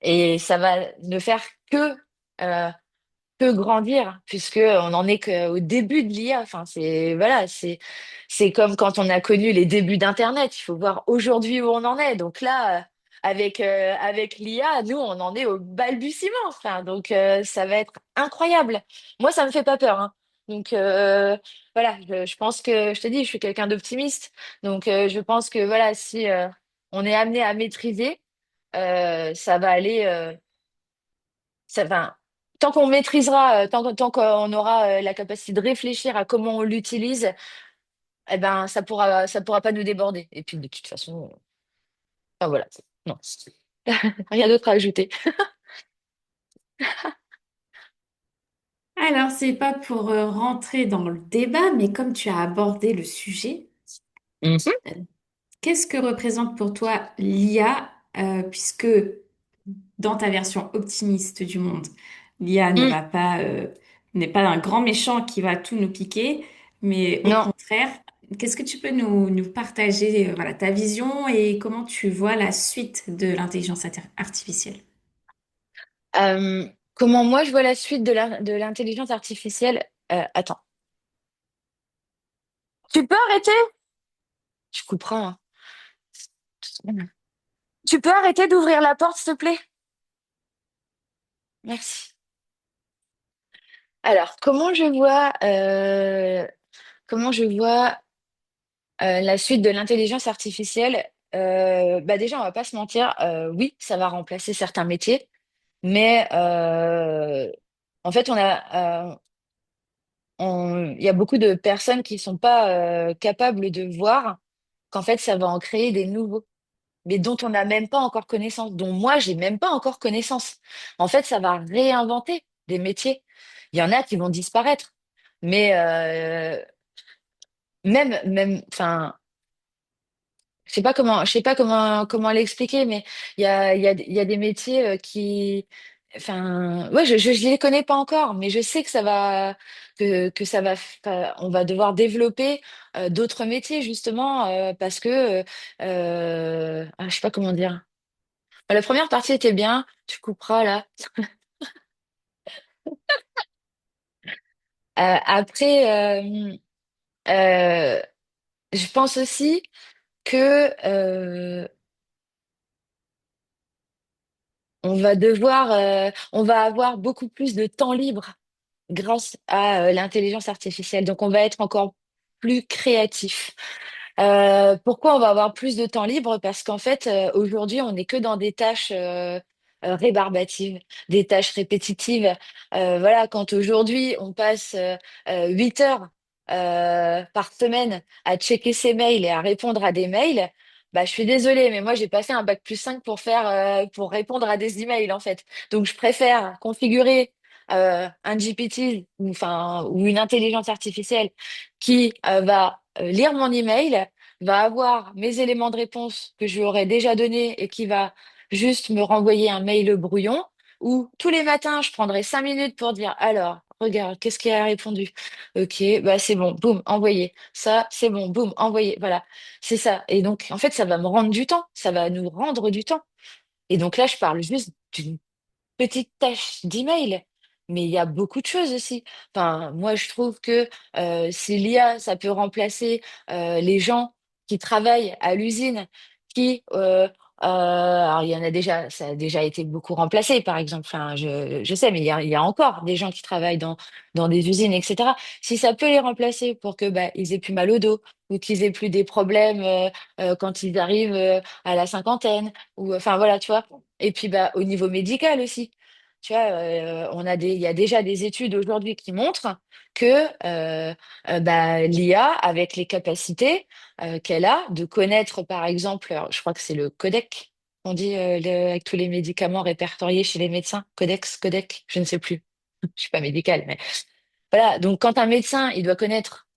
Et ça va ne faire que euh, que grandir puisque on en est qu'au début de l'IA. Enfin, c'est voilà, c'est comme quand on a connu les débuts d'Internet. Il faut voir aujourd'hui où on en est. Donc là, avec l'IA, nous, on en est au balbutiement. Enfin, donc ça va être incroyable. Moi, ça me fait pas peur, hein. Donc voilà, je pense que je te dis, je suis quelqu'un d'optimiste. Donc je pense que voilà, si on est amené à maîtriser, ça va aller. Enfin, tant qu'on maîtrisera, tant qu'on aura la capacité de réfléchir à comment on l'utilise, eh ben, ça pourra pas nous déborder. Et puis, de toute façon, enfin, voilà. Non, rien d'autre à ajouter. Alors, c'est pas pour rentrer dans le débat, mais comme tu as abordé le sujet, Mhm. euh, qu'est-ce que représente pour toi l'IA, puisque dans ta version optimiste du monde, l'IA ne Mm. va pas, n'est pas un grand méchant qui va tout nous piquer, mais au Non. contraire, qu'est-ce que tu peux nous partager, voilà, ta vision et comment tu vois la suite de l'intelligence artificielle? Comment moi je vois la suite de l'intelligence artificielle? Attends. Tu peux arrêter? Je comprends, hein. Tu peux arrêter d'ouvrir la porte, s'il te plaît? Merci. Alors, comment je vois la suite de l'intelligence artificielle, bah déjà, on va pas se mentir, oui, ça va remplacer certains métiers, mais en fait, il y a beaucoup de personnes qui sont pas capables de voir qu'en fait, ça va en créer des nouveaux, mais dont on n'a même pas encore connaissance, dont moi, j'ai même pas encore connaissance. En fait, ça va réinventer des métiers. Il y en a qui vont disparaître, mais enfin. Je sais pas comment l'expliquer, mais il y a des métiers enfin, ouais, je les connais pas encore, mais je sais que que ça va, on va devoir développer d'autres métiers justement parce que, je sais pas comment dire. La première partie était bien, tu couperas là. Après, euh, je pense aussi que on va avoir beaucoup plus de temps libre grâce à l'intelligence artificielle. Donc, on va être encore plus créatif. Pourquoi on va avoir plus de temps libre? Parce qu'en fait, aujourd'hui, on n'est que dans des tâches rébarbatives, des tâches répétitives. Voilà, quand aujourd'hui, on passe 8 heures par semaine à checker ses mails et à répondre à des mails, bah, je suis désolée, mais moi, j'ai passé un bac+5 pour répondre à des emails, en fait. Donc, je préfère configurer un GPT ou une intelligence artificielle qui va lire mon email, va avoir mes éléments de réponse que je lui aurais déjà donnés et qui va juste me renvoyer un mail brouillon, où tous les matins, je prendrai 5 minutes pour dire, alors, regarde, qu'est-ce qui a répondu? Ok, bah c'est bon, boum, envoyé. Ça, c'est bon, boum, envoyé. Voilà, c'est ça. Et donc, en fait, ça va me rendre du temps, ça va nous rendre du temps. Et donc là, je parle juste d'une petite tâche d'email. Mais il y a beaucoup de choses aussi. Enfin, moi, je trouve que si l'IA, ça peut remplacer les gens qui travaillent à l'usine, alors il y en a déjà, ça a déjà été beaucoup remplacé, par exemple. Enfin, je sais, mais il y a encore des gens qui travaillent dans des usines, etc. Si ça peut les remplacer pour que bah, ils aient plus mal au dos ou qu'ils aient plus des problèmes quand ils arrivent à la cinquantaine, ou enfin voilà, tu vois. Et puis bah, au niveau médical aussi. Tu vois, il y a déjà des études aujourd'hui qui montrent que bah, l'IA, avec les capacités qu'elle a de connaître, par exemple, alors, je crois que c'est le codec, on dit avec tous les médicaments répertoriés chez les médecins, codec, je ne sais plus, je suis pas médicale, mais voilà. Donc, quand un médecin, il doit connaître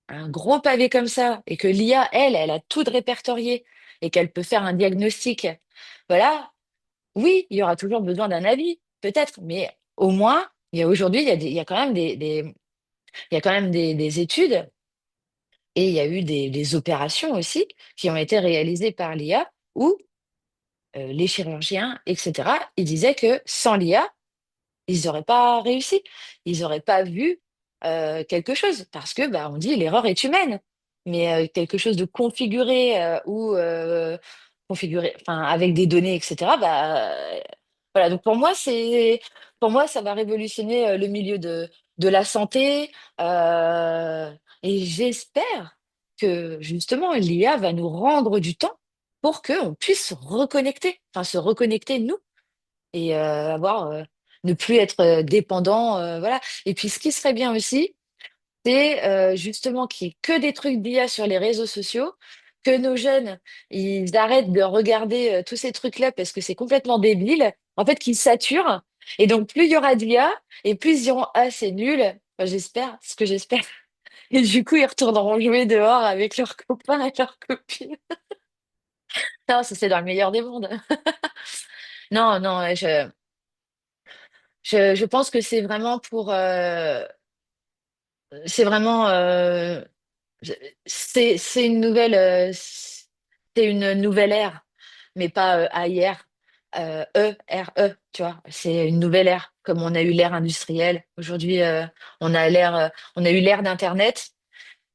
un gros pavé comme ça et que l'IA, elle a tout de répertorié et qu'elle peut faire un diagnostic, voilà. Oui, il y aura toujours besoin d'un avis, peut-être, mais au moins. Aujourd'hui, il y a quand même il y a quand même des études et il y a eu des opérations aussi qui ont été réalisées par l'IA où les chirurgiens, etc., ils disaient que sans l'IA, ils n'auraient pas réussi. Ils n'auraient pas vu quelque chose parce que, bah, on dit, l'erreur est humaine. Mais quelque chose de configuré ou configuré, enfin, avec des données, etc., bah, voilà. Donc pour moi, ça va révolutionner le milieu de la santé. euh, et j'espère que justement, l'IA va nous rendre du temps pour qu'on puisse se reconnecter, enfin, se reconnecter nous et ne plus être dépendant, voilà. Et puis ce qui serait bien aussi, c'est justement qu'il n'y ait que des trucs d'IA sur les réseaux sociaux, que nos jeunes ils arrêtent de regarder tous ces trucs-là parce que c'est complètement débile, en fait qu'ils saturent. Et donc plus il y aura d'IA et plus ils diront ah c'est nul. Enfin, j'espère, ce que j'espère. Et du coup ils retourneront jouer dehors avec leurs copains et leurs copines. Non, ça c'est dans le meilleur des mondes. Non, non, je pense que c'est vraiment, c'est une nouvelle, c'est une nouvelle ère, mais pas AIR, E-R-E, tu vois. C'est une nouvelle ère, comme on a eu l'ère industrielle. Aujourd'hui, on a eu l'ère d'Internet.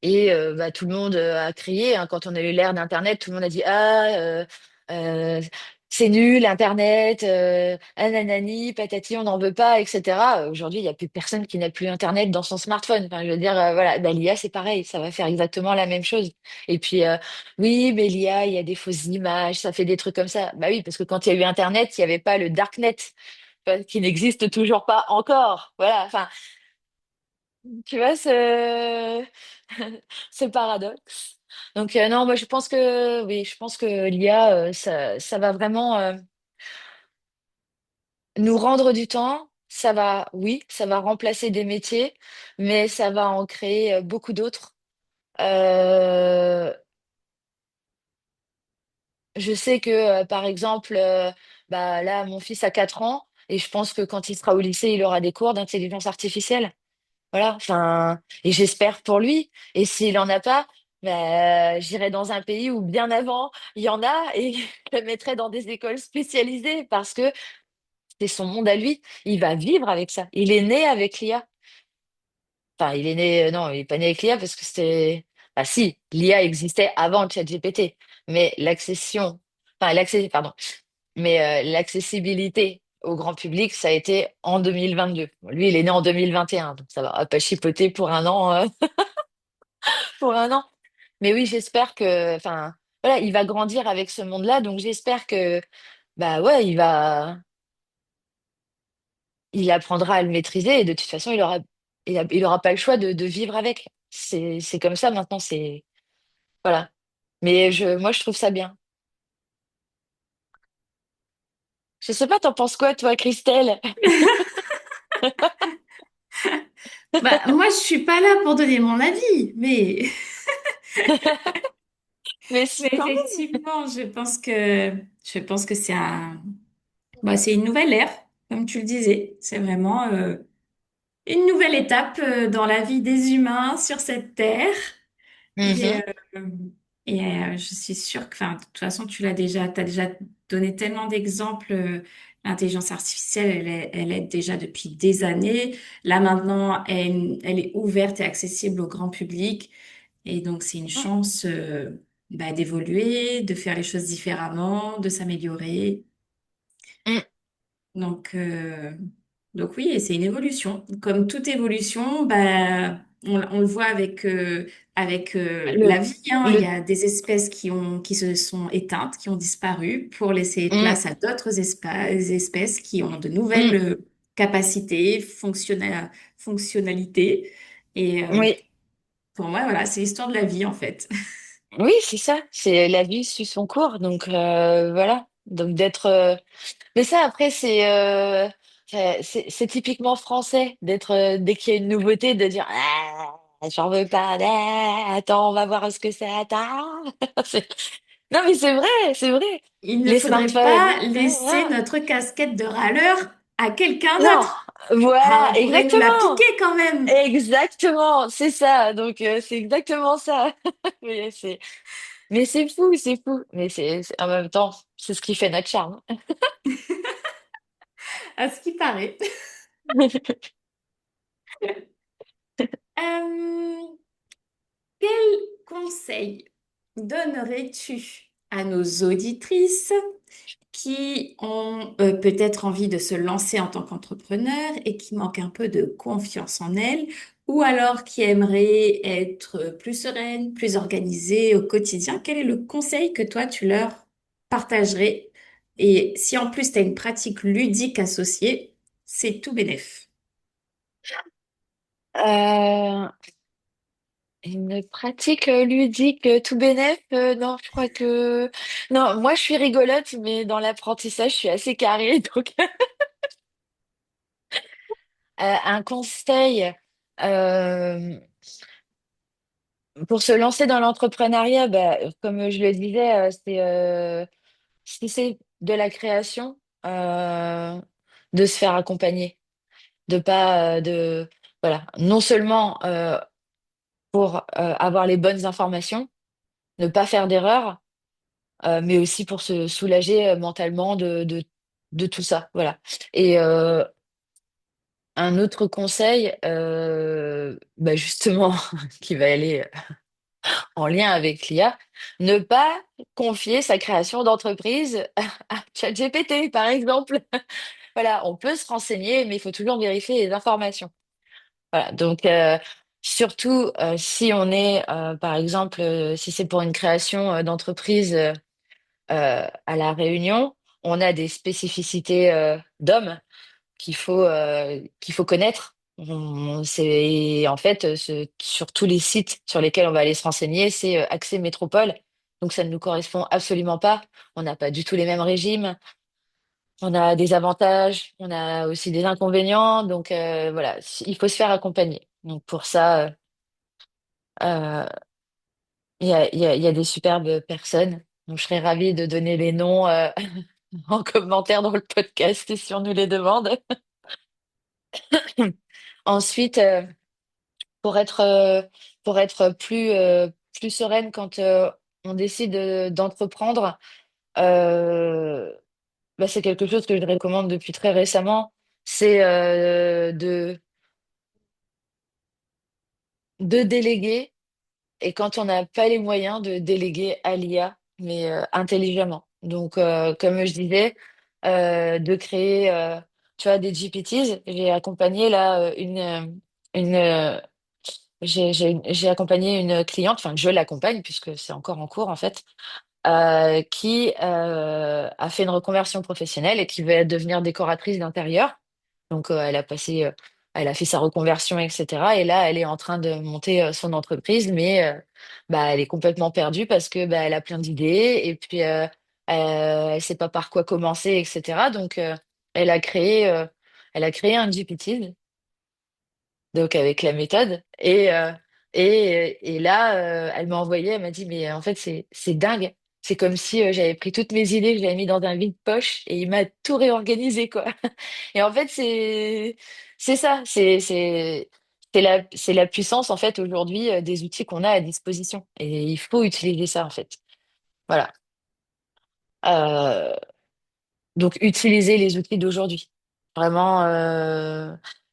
Et bah, tout le monde a crié, hein, quand on a eu l'ère d'Internet, tout le monde a dit ah euh, c'est nul Internet, ah, nanani, patati, on n'en veut pas, etc. Aujourd'hui, il n'y a plus personne qui n'a plus Internet dans son smartphone. Enfin, je veux dire, voilà, bah, l'IA c'est pareil, ça va faire exactement la même chose. Et puis oui, mais l'IA, il y a des fausses images, ça fait des trucs comme ça. Bah oui, parce que quand il y a eu Internet, il n'y avait pas le darknet, qui n'existe toujours pas encore. Voilà, enfin. Tu vois, ce paradoxe. Donc, non, moi, je pense que, oui, je pense que l'IA, ça va vraiment nous rendre du temps. Ça va, oui, ça va remplacer des métiers, mais ça va en créer beaucoup d'autres. Euh, je sais que, par exemple, bah, là, mon fils a 4 ans, et je pense que quand il sera au lycée, il aura des cours d'intelligence artificielle. Voilà, enfin, et j'espère pour lui. Et s'il en a pas, bah, j'irai dans un pays où bien avant, il y en a et je le mettrai dans des écoles spécialisées parce que c'est son monde à lui. Il va vivre avec ça. Il est né avec l'IA. Enfin, il est né, non, il est pas né avec l'IA parce que c'était, ah si, l'IA existait avant ChatGPT, mais pardon, mais l'accessibilité au grand public, ça a été en 2022. Bon, lui, il est né en 2021, donc ça va pas chipoter pour un an, pour un an. Mais oui, j'espère que, enfin, voilà, il va grandir avec ce monde-là, donc j'espère que, bah ouais, il apprendra à le maîtriser et de toute façon, il aura pas le choix de vivre avec. C'est comme ça maintenant, voilà. Mais moi, je trouve ça bien. Je sais pas, t'en penses quoi, toi, Christelle? Bah, moi, je suis pas là pour donner mon avis, Mais mais quand même. effectivement, je pense que c'est une nouvelle ère, comme tu le disais. C'est vraiment une nouvelle étape dans la vie des humains sur cette terre. Et, Mhm. je suis sûre que, enfin, de toute façon, t'as déjà donné tellement d'exemples. L'intelligence artificielle, elle est déjà depuis des années. Là, maintenant, elle est ouverte et accessible au grand public. Et donc, c'est une chance, d'évoluer, de faire les choses différemment, de s'améliorer. Mm. Donc, euh, donc oui, et c'est une évolution. Comme toute évolution, bah, on le voit avec la Le, vie, hein. Il y le, a des espèces qui se sont éteintes, qui ont disparu pour laisser mm, place à d'autres espèces qui ont de mm. nouvelles capacités, fonctionnalités. Et Oui, pour moi, voilà, c'est l'histoire de la vie en fait. oui, c'est ça. C'est la vie suit son cours, donc voilà. Donc d'être mais ça, après, c'est typiquement français d'être, dès qu'il y a une nouveauté, de dire ah, j'en veux pas, ah, attends, on va voir ce que c'est, attends. C'est- Non, mais c'est vrai, c'est vrai. Il ne Les faudrait smartphones, pas laisser notre casquette de râleur à quelqu'un non, d'autre. Voilà, Ah, on pourrait nous la piquer exactement. quand même. Exactement, c'est ça. Donc c'est exactement ça. Mais c'est mais c'est fou, c'est fou. Mais en même temps, c'est ce qui fait notre charme. À ce qui paraît. Euh, quel conseil donnerais-tu à nos auditrices qui ont peut-être envie de se lancer en tant qu'entrepreneur et qui manquent un peu de confiance en elles, ou alors qui aimeraient être plus sereines, plus organisées au quotidien? Quel est le conseil que toi, tu leur partagerais? Et si en plus tu as une pratique ludique associée, c'est tout bénef. Euh, une pratique ludique tout bénef, non, je crois que non, moi je suis rigolote, mais dans l'apprentissage, je suis assez carrée, donc un conseil euh, pour se lancer dans l'entrepreneuriat, bah, comme je le disais, si c'est de la création, de se faire accompagner, de pas de voilà, non seulement pour avoir les bonnes informations, ne pas faire d'erreurs, mais aussi pour se soulager mentalement de tout ça, voilà. Et un autre conseil, bah justement, qui va aller en lien avec l'IA, ne pas confier sa création d'entreprise à ChatGPT, par exemple. Voilà, on peut se renseigner, mais il faut toujours vérifier les informations. Voilà, donc surtout si on est, par exemple, si c'est pour une création d'entreprise à La Réunion, on a des spécificités d'hommes qu'il faut connaître. C'est en fait sur tous les sites sur lesquels on va aller se renseigner, c'est Accès Métropole. Donc ça ne nous correspond absolument pas. On n'a pas du tout les mêmes régimes. On a des avantages, on a aussi des inconvénients. Donc voilà, il faut se faire accompagner. Donc pour ça, euh, il y a des superbes personnes. Donc je serais ravie de donner les noms en commentaire dans le podcast si on nous les demande. Ensuite, pour être, euh, pour être plus sereine quand on décide d'entreprendre, euh, bah, c'est quelque chose que je recommande depuis très récemment, c'est de déléguer et quand on n'a pas les moyens de déléguer à l'IA, mais intelligemment. Donc, comme je disais, de créer, tu vois, des GPTs. J'ai accompagné là une j'ai accompagné une cliente, enfin je l'accompagne puisque c'est encore en cours en fait, qui a fait une reconversion professionnelle et qui veut devenir décoratrice d'intérieur. Donc elle a fait sa reconversion, etc. Et là, elle est en train de monter son entreprise, mais bah, elle est complètement perdue parce que bah, elle a plein d'idées et puis elle sait pas par quoi commencer, etc. Donc elle a elle a créé un GPT donc avec la méthode. Et là, elle m'a envoyé, elle m'a dit, mais en fait, c'est dingue. C'est comme si j'avais pris toutes mes idées, je les avais mis dans un vide-poche et il m'a tout réorganisé, quoi. Et en fait, c'est ça, c'est la puissance, en fait, aujourd'hui, des outils qu'on a à disposition. Et il faut utiliser ça, en fait. Voilà. Euh, donc, utiliser les outils d'aujourd'hui. Vraiment,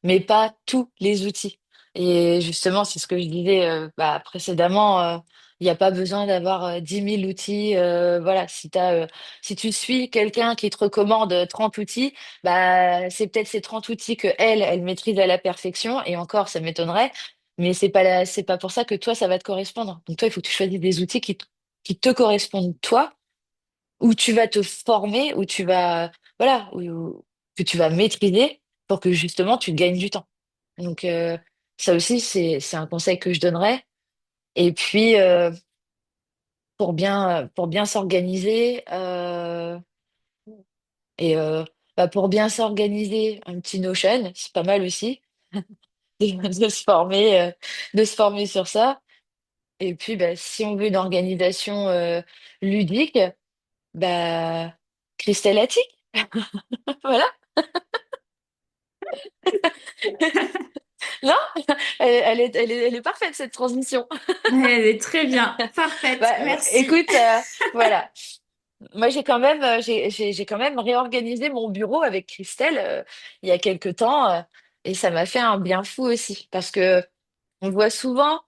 mais pas tous les outils. Et justement, c'est ce que je disais bah, précédemment, il n'y a pas besoin d'avoir 10 000 outils. Voilà, si tu suis quelqu'un qui te recommande 30 outils, bah, c'est peut-être ces 30 outils que elle maîtrise à la perfection. Et encore, ça m'étonnerait. Mais c'est pas pour ça que toi, ça va te correspondre. Donc toi, il faut que tu choisisses des outils qui te correspondent toi où tu vas te former, où tu vas, voilà, que tu vas maîtriser pour que justement tu gagnes du temps. Donc ça aussi, c'est un conseil que je donnerais. Et puis pour bien s'organiser et bah, pour bien s'organiser, un petit Notion, c'est pas mal aussi de de se former sur ça. Et puis bah, si on veut une organisation ludique, bah Christelle Attic, voilà. Non, elle est parfaite cette transition. Elle est très bien. Parfaite. Merci. Écoute, voilà. Moi, j'ai quand même réorganisé mon bureau avec Christelle il y a quelque temps et ça m'a fait un bien fou aussi parce que on voit souvent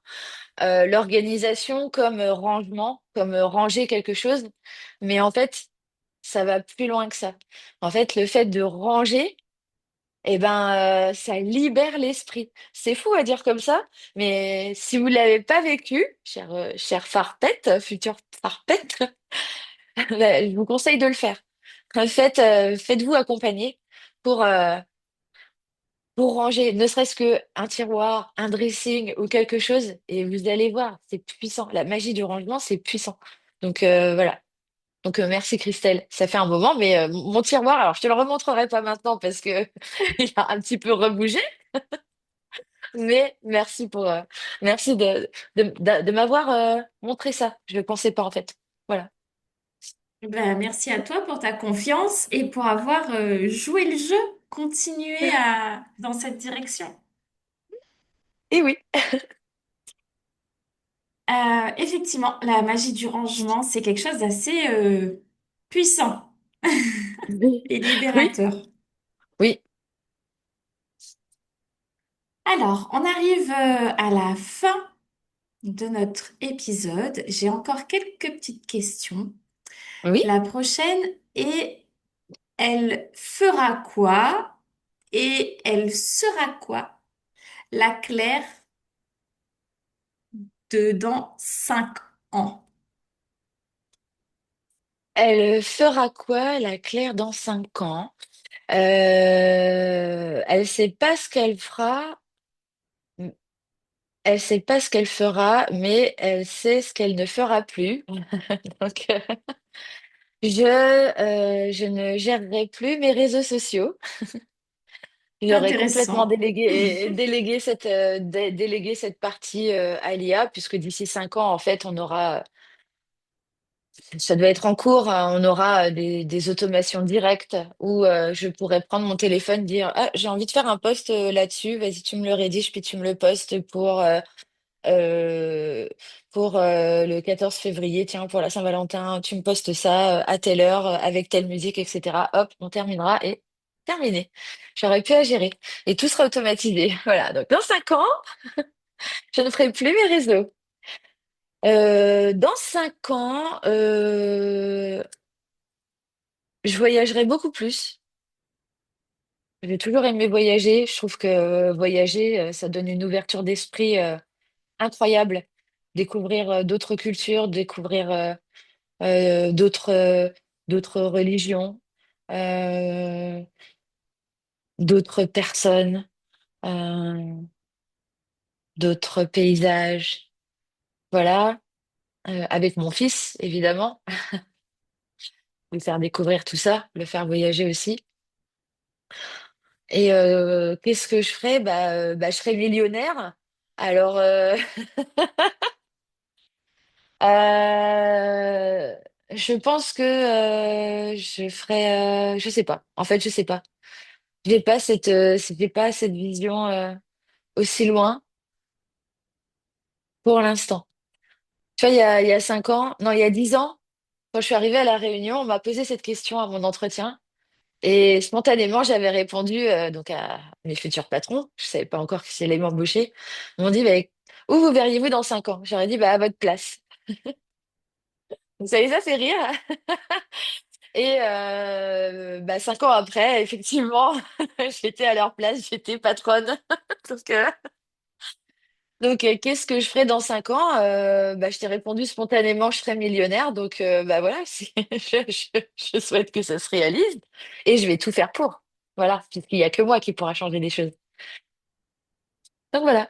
l'organisation comme rangement, comme ranger quelque chose, mais en fait, ça va plus loin que ça. En fait, le fait de ranger, eh ben, ça libère l'esprit. C'est fou à dire comme ça, mais si vous l'avez pas vécu, cher Farpette, futur Farpette, ben, je vous conseille de le faire. Faites-vous accompagner pour, euh, pour ranger, ne serait-ce que un tiroir, un dressing ou quelque chose, et vous allez voir, c'est puissant. La magie du rangement, c'est puissant. Donc voilà. Donc merci Christelle. Ça fait un moment, mais mon tiroir, alors je te le remontrerai pas maintenant parce que il a un petit peu rebougé, mais merci de m'avoir montré ça. Je ne pensais pas en fait. Voilà. Ben, merci à toi pour ta confiance et pour avoir joué le jeu. Continuer dans cette direction. Et oui. Effectivement, la magie du rangement, c'est quelque chose d'assez puissant Oui. et Oui. libérateur. Oui. Alors, on arrive à la fin de notre épisode. J'ai encore quelques petites questions. Oui. La prochaine est, elle fera quoi et elle sera quoi? La Claire de dans 5 ans. Elle fera quoi, la Claire, dans 5 ans? Elle sait pas ce qu'elle fera. Elle sait pas ce qu'elle fera, mais elle sait ce qu'elle ne fera plus. Donc, je ne gérerai plus mes réseaux sociaux. J'aurais complètement Intéressant. délégué cette partie à l'IA, puisque d'ici 5 ans, en fait, ça doit être en cours, on aura des automations directes où je pourrais prendre mon téléphone, dire, ah, j'ai envie de faire un post là-dessus, vas-y, tu me le rédiges, puis tu me le postes euh, le 14 février, tiens, pour la Saint-Valentin, tu me postes ça à telle heure, avec telle musique, etc. Hop, on terminera et terminé. J'aurais pu à gérer. Et tout sera automatisé. Voilà. Donc, dans 5 ans, je ne ferai plus mes réseaux. Dans 5 ans, je voyagerai beaucoup plus. J'ai toujours aimé voyager. Je trouve que voyager, ça donne une ouverture d'esprit incroyable. Découvrir d'autres cultures, découvrir d'autres religions, euh, d'autres personnes, euh, d'autres paysages. Voilà. Avec mon fils, évidemment, lui faire découvrir tout ça, le faire voyager aussi. Et qu'est-ce que je ferais? Bah, je serais millionnaire. Alors, euh, je pense que je ferais, je sais pas. En fait, je sais pas. J'ai pas cette vision aussi loin pour l'instant. Tu vois, il y a 5 ans, non, il y a 10 ans, quand je suis arrivée à La Réunion, on m'a posé cette question à mon entretien. Et spontanément, j'avais répondu donc à mes futurs patrons, je savais pas encore qui allait m'embaucher. Ils m'ont dit, bah, où vous verriez-vous dans 5 ans? J'aurais dit, bah, à votre place. Donc ça les a fait rire. Et 5 ans après, effectivement, j'étais à leur place, j'étais patronne. Donc, qu'est-ce que je ferais dans 5 ans? Je t'ai répondu spontanément, je serais millionnaire. Donc, voilà, je souhaite que ça se réalise et je vais tout faire pour. Voilà, puisqu'il n'y a que moi qui pourra changer des choses. Donc voilà,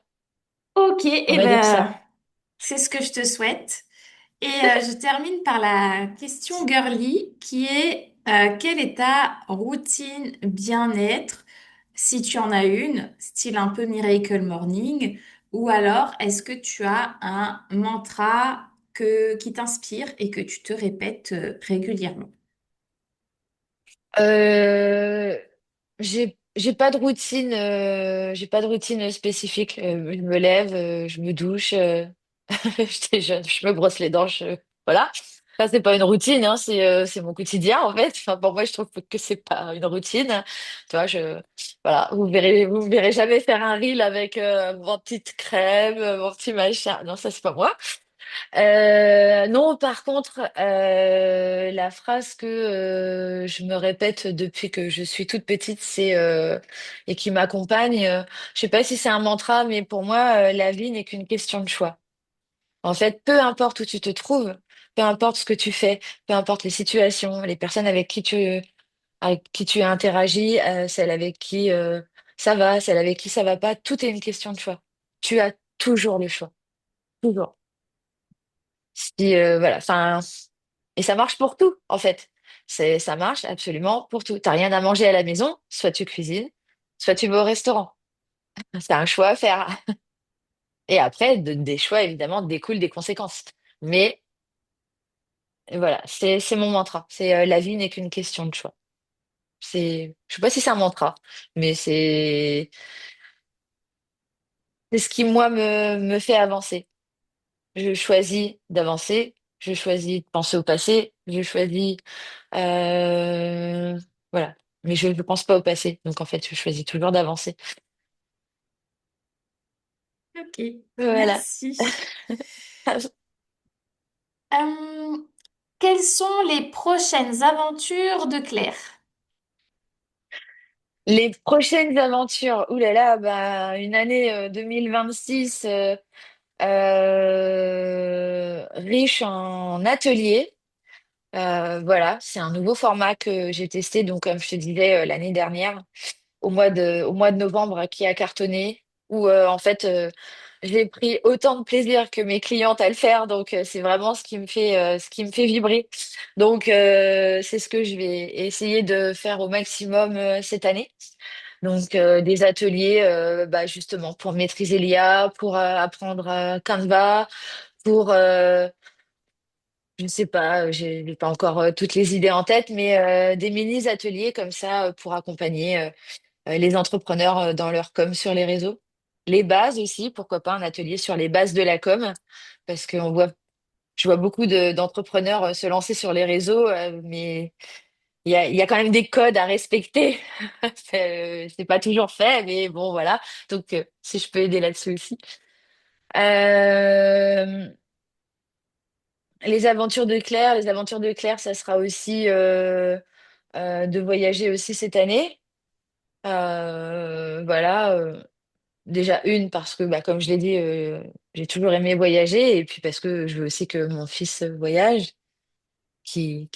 Ok, on et va dire ça. ben, c'est ce que je te souhaite. Et je termine par la question girly qui est quelle est ta routine bien-être, si tu en as une, style un peu Miracle Morning, ou alors est-ce que tu as un mantra qui t'inspire et que tu te répètes régulièrement? Euh, J'ai pas de routine, j'ai pas de routine spécifique. Je me lève, je me douche, j'étais jeune, je me brosse les dents, voilà. Ça, c'est pas une routine, hein, c'est mon quotidien en fait. Enfin, pour moi, je trouve que c'est pas une routine. Tu vois, voilà, vous verrez jamais faire un reel avec mon petite crème, mon petit machin. Non, ça c'est pas moi. Non, par contre, la phrase que je me répète depuis que je suis toute petite, c'est et qui m'accompagne. Je sais pas si c'est un mantra, mais pour moi, la vie n'est qu'une question de choix. En fait, peu importe où tu te trouves, peu importe ce que tu fais, peu importe les situations, les personnes avec qui tu interagis, celles avec qui ça va, celles avec qui ça va pas, tout est une question de choix. Tu as toujours le choix, toujours. Si voilà, enfin. Et ça marche pour tout, en fait. Ça marche absolument pour tout. T'as rien à manger à la maison, soit tu cuisines, soit tu vas au restaurant. C'est un choix à faire. Et après, des choix, évidemment, découlent des conséquences. Mais voilà, c'est mon mantra. C'est la vie n'est qu'une question de choix. Je sais pas si c'est un mantra, mais c'est ce qui, moi, me fait avancer. Je choisis d'avancer, je choisis de penser au passé, je choisis Euh, voilà. Mais je ne pense pas au passé. Donc, en fait, je choisis toujours d'avancer. Ok, Voilà. merci. Euh, quelles sont les prochaines aventures de Claire? Les prochaines aventures. Ouh là là, bah, une année 2026 riche en ateliers. Voilà, c'est un nouveau format que j'ai testé. Donc, comme je te disais l'année dernière, au mois de novembre qui a cartonné, où en fait j'ai pris autant de plaisir que mes clientes à le faire, donc c'est vraiment ce qui me fait vibrer. Donc c'est ce que je vais essayer de faire au maximum cette année. Donc des ateliers bah, justement pour maîtriser l'IA, pour apprendre Canva, pour je ne sais pas, j'ai pas encore toutes les idées en tête, mais des mini ateliers comme ça pour accompagner. Les entrepreneurs dans leur com sur les réseaux. Les bases aussi, pourquoi pas un atelier sur les bases de la com, parce je vois beaucoup d'entrepreneurs se lancer sur les réseaux, mais il y a quand même des codes à respecter. C'est pas toujours fait, mais bon, voilà. Donc, si je peux aider là-dessus aussi. Euh, les aventures de Claire, ça sera aussi de voyager aussi cette année. Voilà. Déjà une parce que bah, comme je l'ai dit, j'ai toujours aimé voyager et puis parce que je veux aussi que mon fils voyage, qui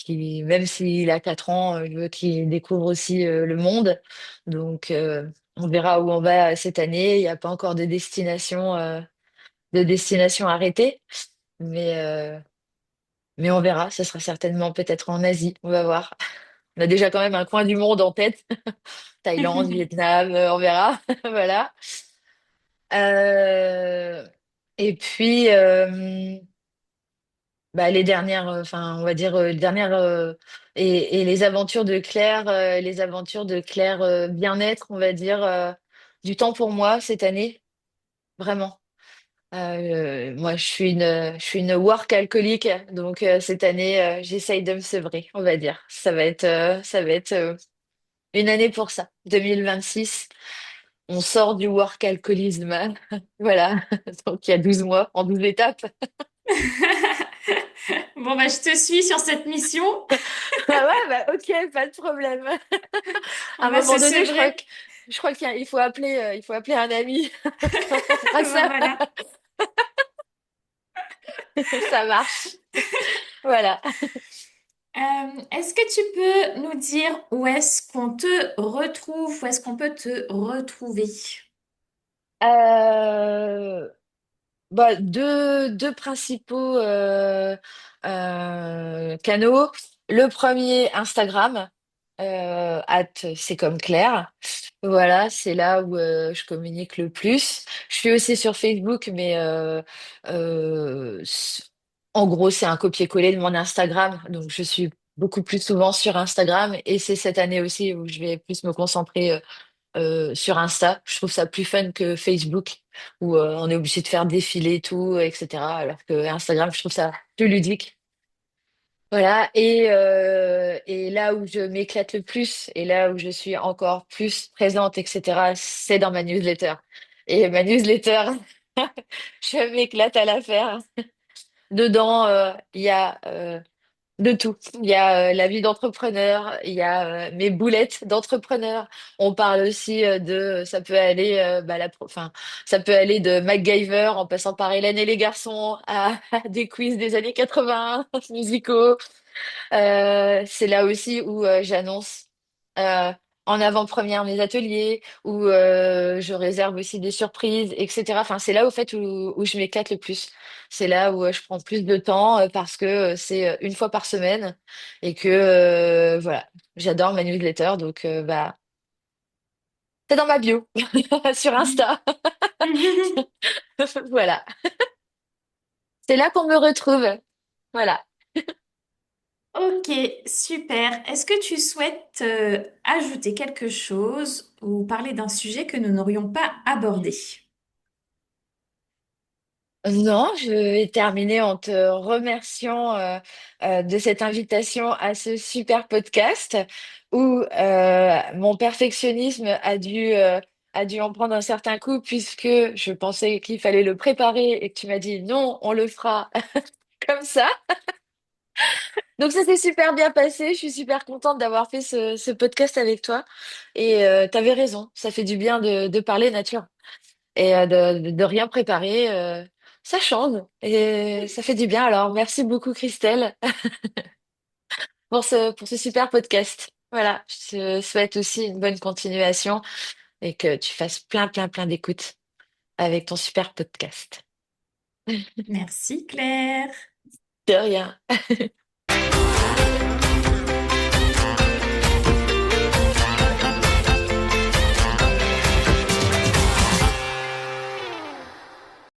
même s'il a 4 ans, je veux qu'il découvre aussi le monde. Donc on verra où on va cette année. Il n'y a pas encore de destination arrêtée, mais mais on verra. Ce sera certainement peut-être en Asie. On va voir. On a déjà quand même un coin du monde en tête. Thaïlande, Vietnam, on verra. Voilà. Euh, et puis, bah, les dernières, enfin, on va dire, les dernières, et les aventures de Claire bien-être, on va dire, du temps pour moi cette année, vraiment. Moi, je suis une work alcoolique, donc cette année, j'essaye de me sevrer, on va dire. Ça va être une année pour ça, 2026. On sort du work alcoolisme. Voilà. Donc, il y a 12 mois, en 12 étapes. Bon, bah, je te suis sur cette mission. Ah ouais, bah, ok, pas de problème. À On un va se moment donné, sevrer. je crois il faut appeler un ami. On fera Bah, ça. voilà. Ça marche. Voilà. Est-ce que tu peux nous dire où est-ce qu'on te retrouve, où est-ce qu'on peut te retrouver? Euh, Bah, deux principaux canaux. Le premier, Instagram, c'est comme Claire. Voilà, c'est là où je communique le plus. Je suis aussi sur Facebook, mais en gros, c'est un copier-coller de mon Instagram. Donc, je suis beaucoup plus souvent sur Instagram. Et c'est cette année aussi où je vais plus me concentrer sur Insta. Je trouve ça plus fun que Facebook, où on est obligé de faire défiler tout, etc. Alors que Instagram, je trouve ça plus ludique. Voilà, et là où je m'éclate le plus, et là où je suis encore plus présente, etc., c'est dans ma newsletter. Et ma newsletter, je m'éclate à la faire. Dedans, il y a de tout. Il y a la vie d'entrepreneur, il y a mes boulettes d'entrepreneur. On parle aussi ça peut aller, enfin, ça peut aller de MacGyver en passant par Hélène et les garçons à des quiz des années 80 musicaux. C'est là aussi où j'annonce euh, en avant-première mes ateliers, où je réserve aussi des surprises, etc. Enfin, c'est là au fait où je m'éclate le plus. C'est là où je prends plus de temps parce que c'est une fois par semaine et que voilà, j'adore ma newsletter. Donc bah c'est dans ma bio sur Insta. Voilà, c'est là qu'on me retrouve. Voilà. Ok, super. Est-ce que tu souhaites ajouter quelque chose ou parler d'un sujet que nous n'aurions pas abordé? Non, je vais terminer en te remerciant de cette invitation à ce super podcast où mon perfectionnisme a dû en prendre un certain coup puisque je pensais qu'il fallait le préparer et que tu m'as dit non, on le fera comme ça. Donc ça s'est super bien passé. Je suis super contente d'avoir fait ce podcast avec toi et t'avais raison, ça fait du bien de parler nature et de rien préparer, ça change et ça fait du bien. Alors, merci beaucoup, Christelle, pour ce super podcast. Voilà, je te souhaite aussi une bonne continuation et que tu fasses plein, plein, plein d'écoutes avec ton super podcast. Merci Claire. De rien.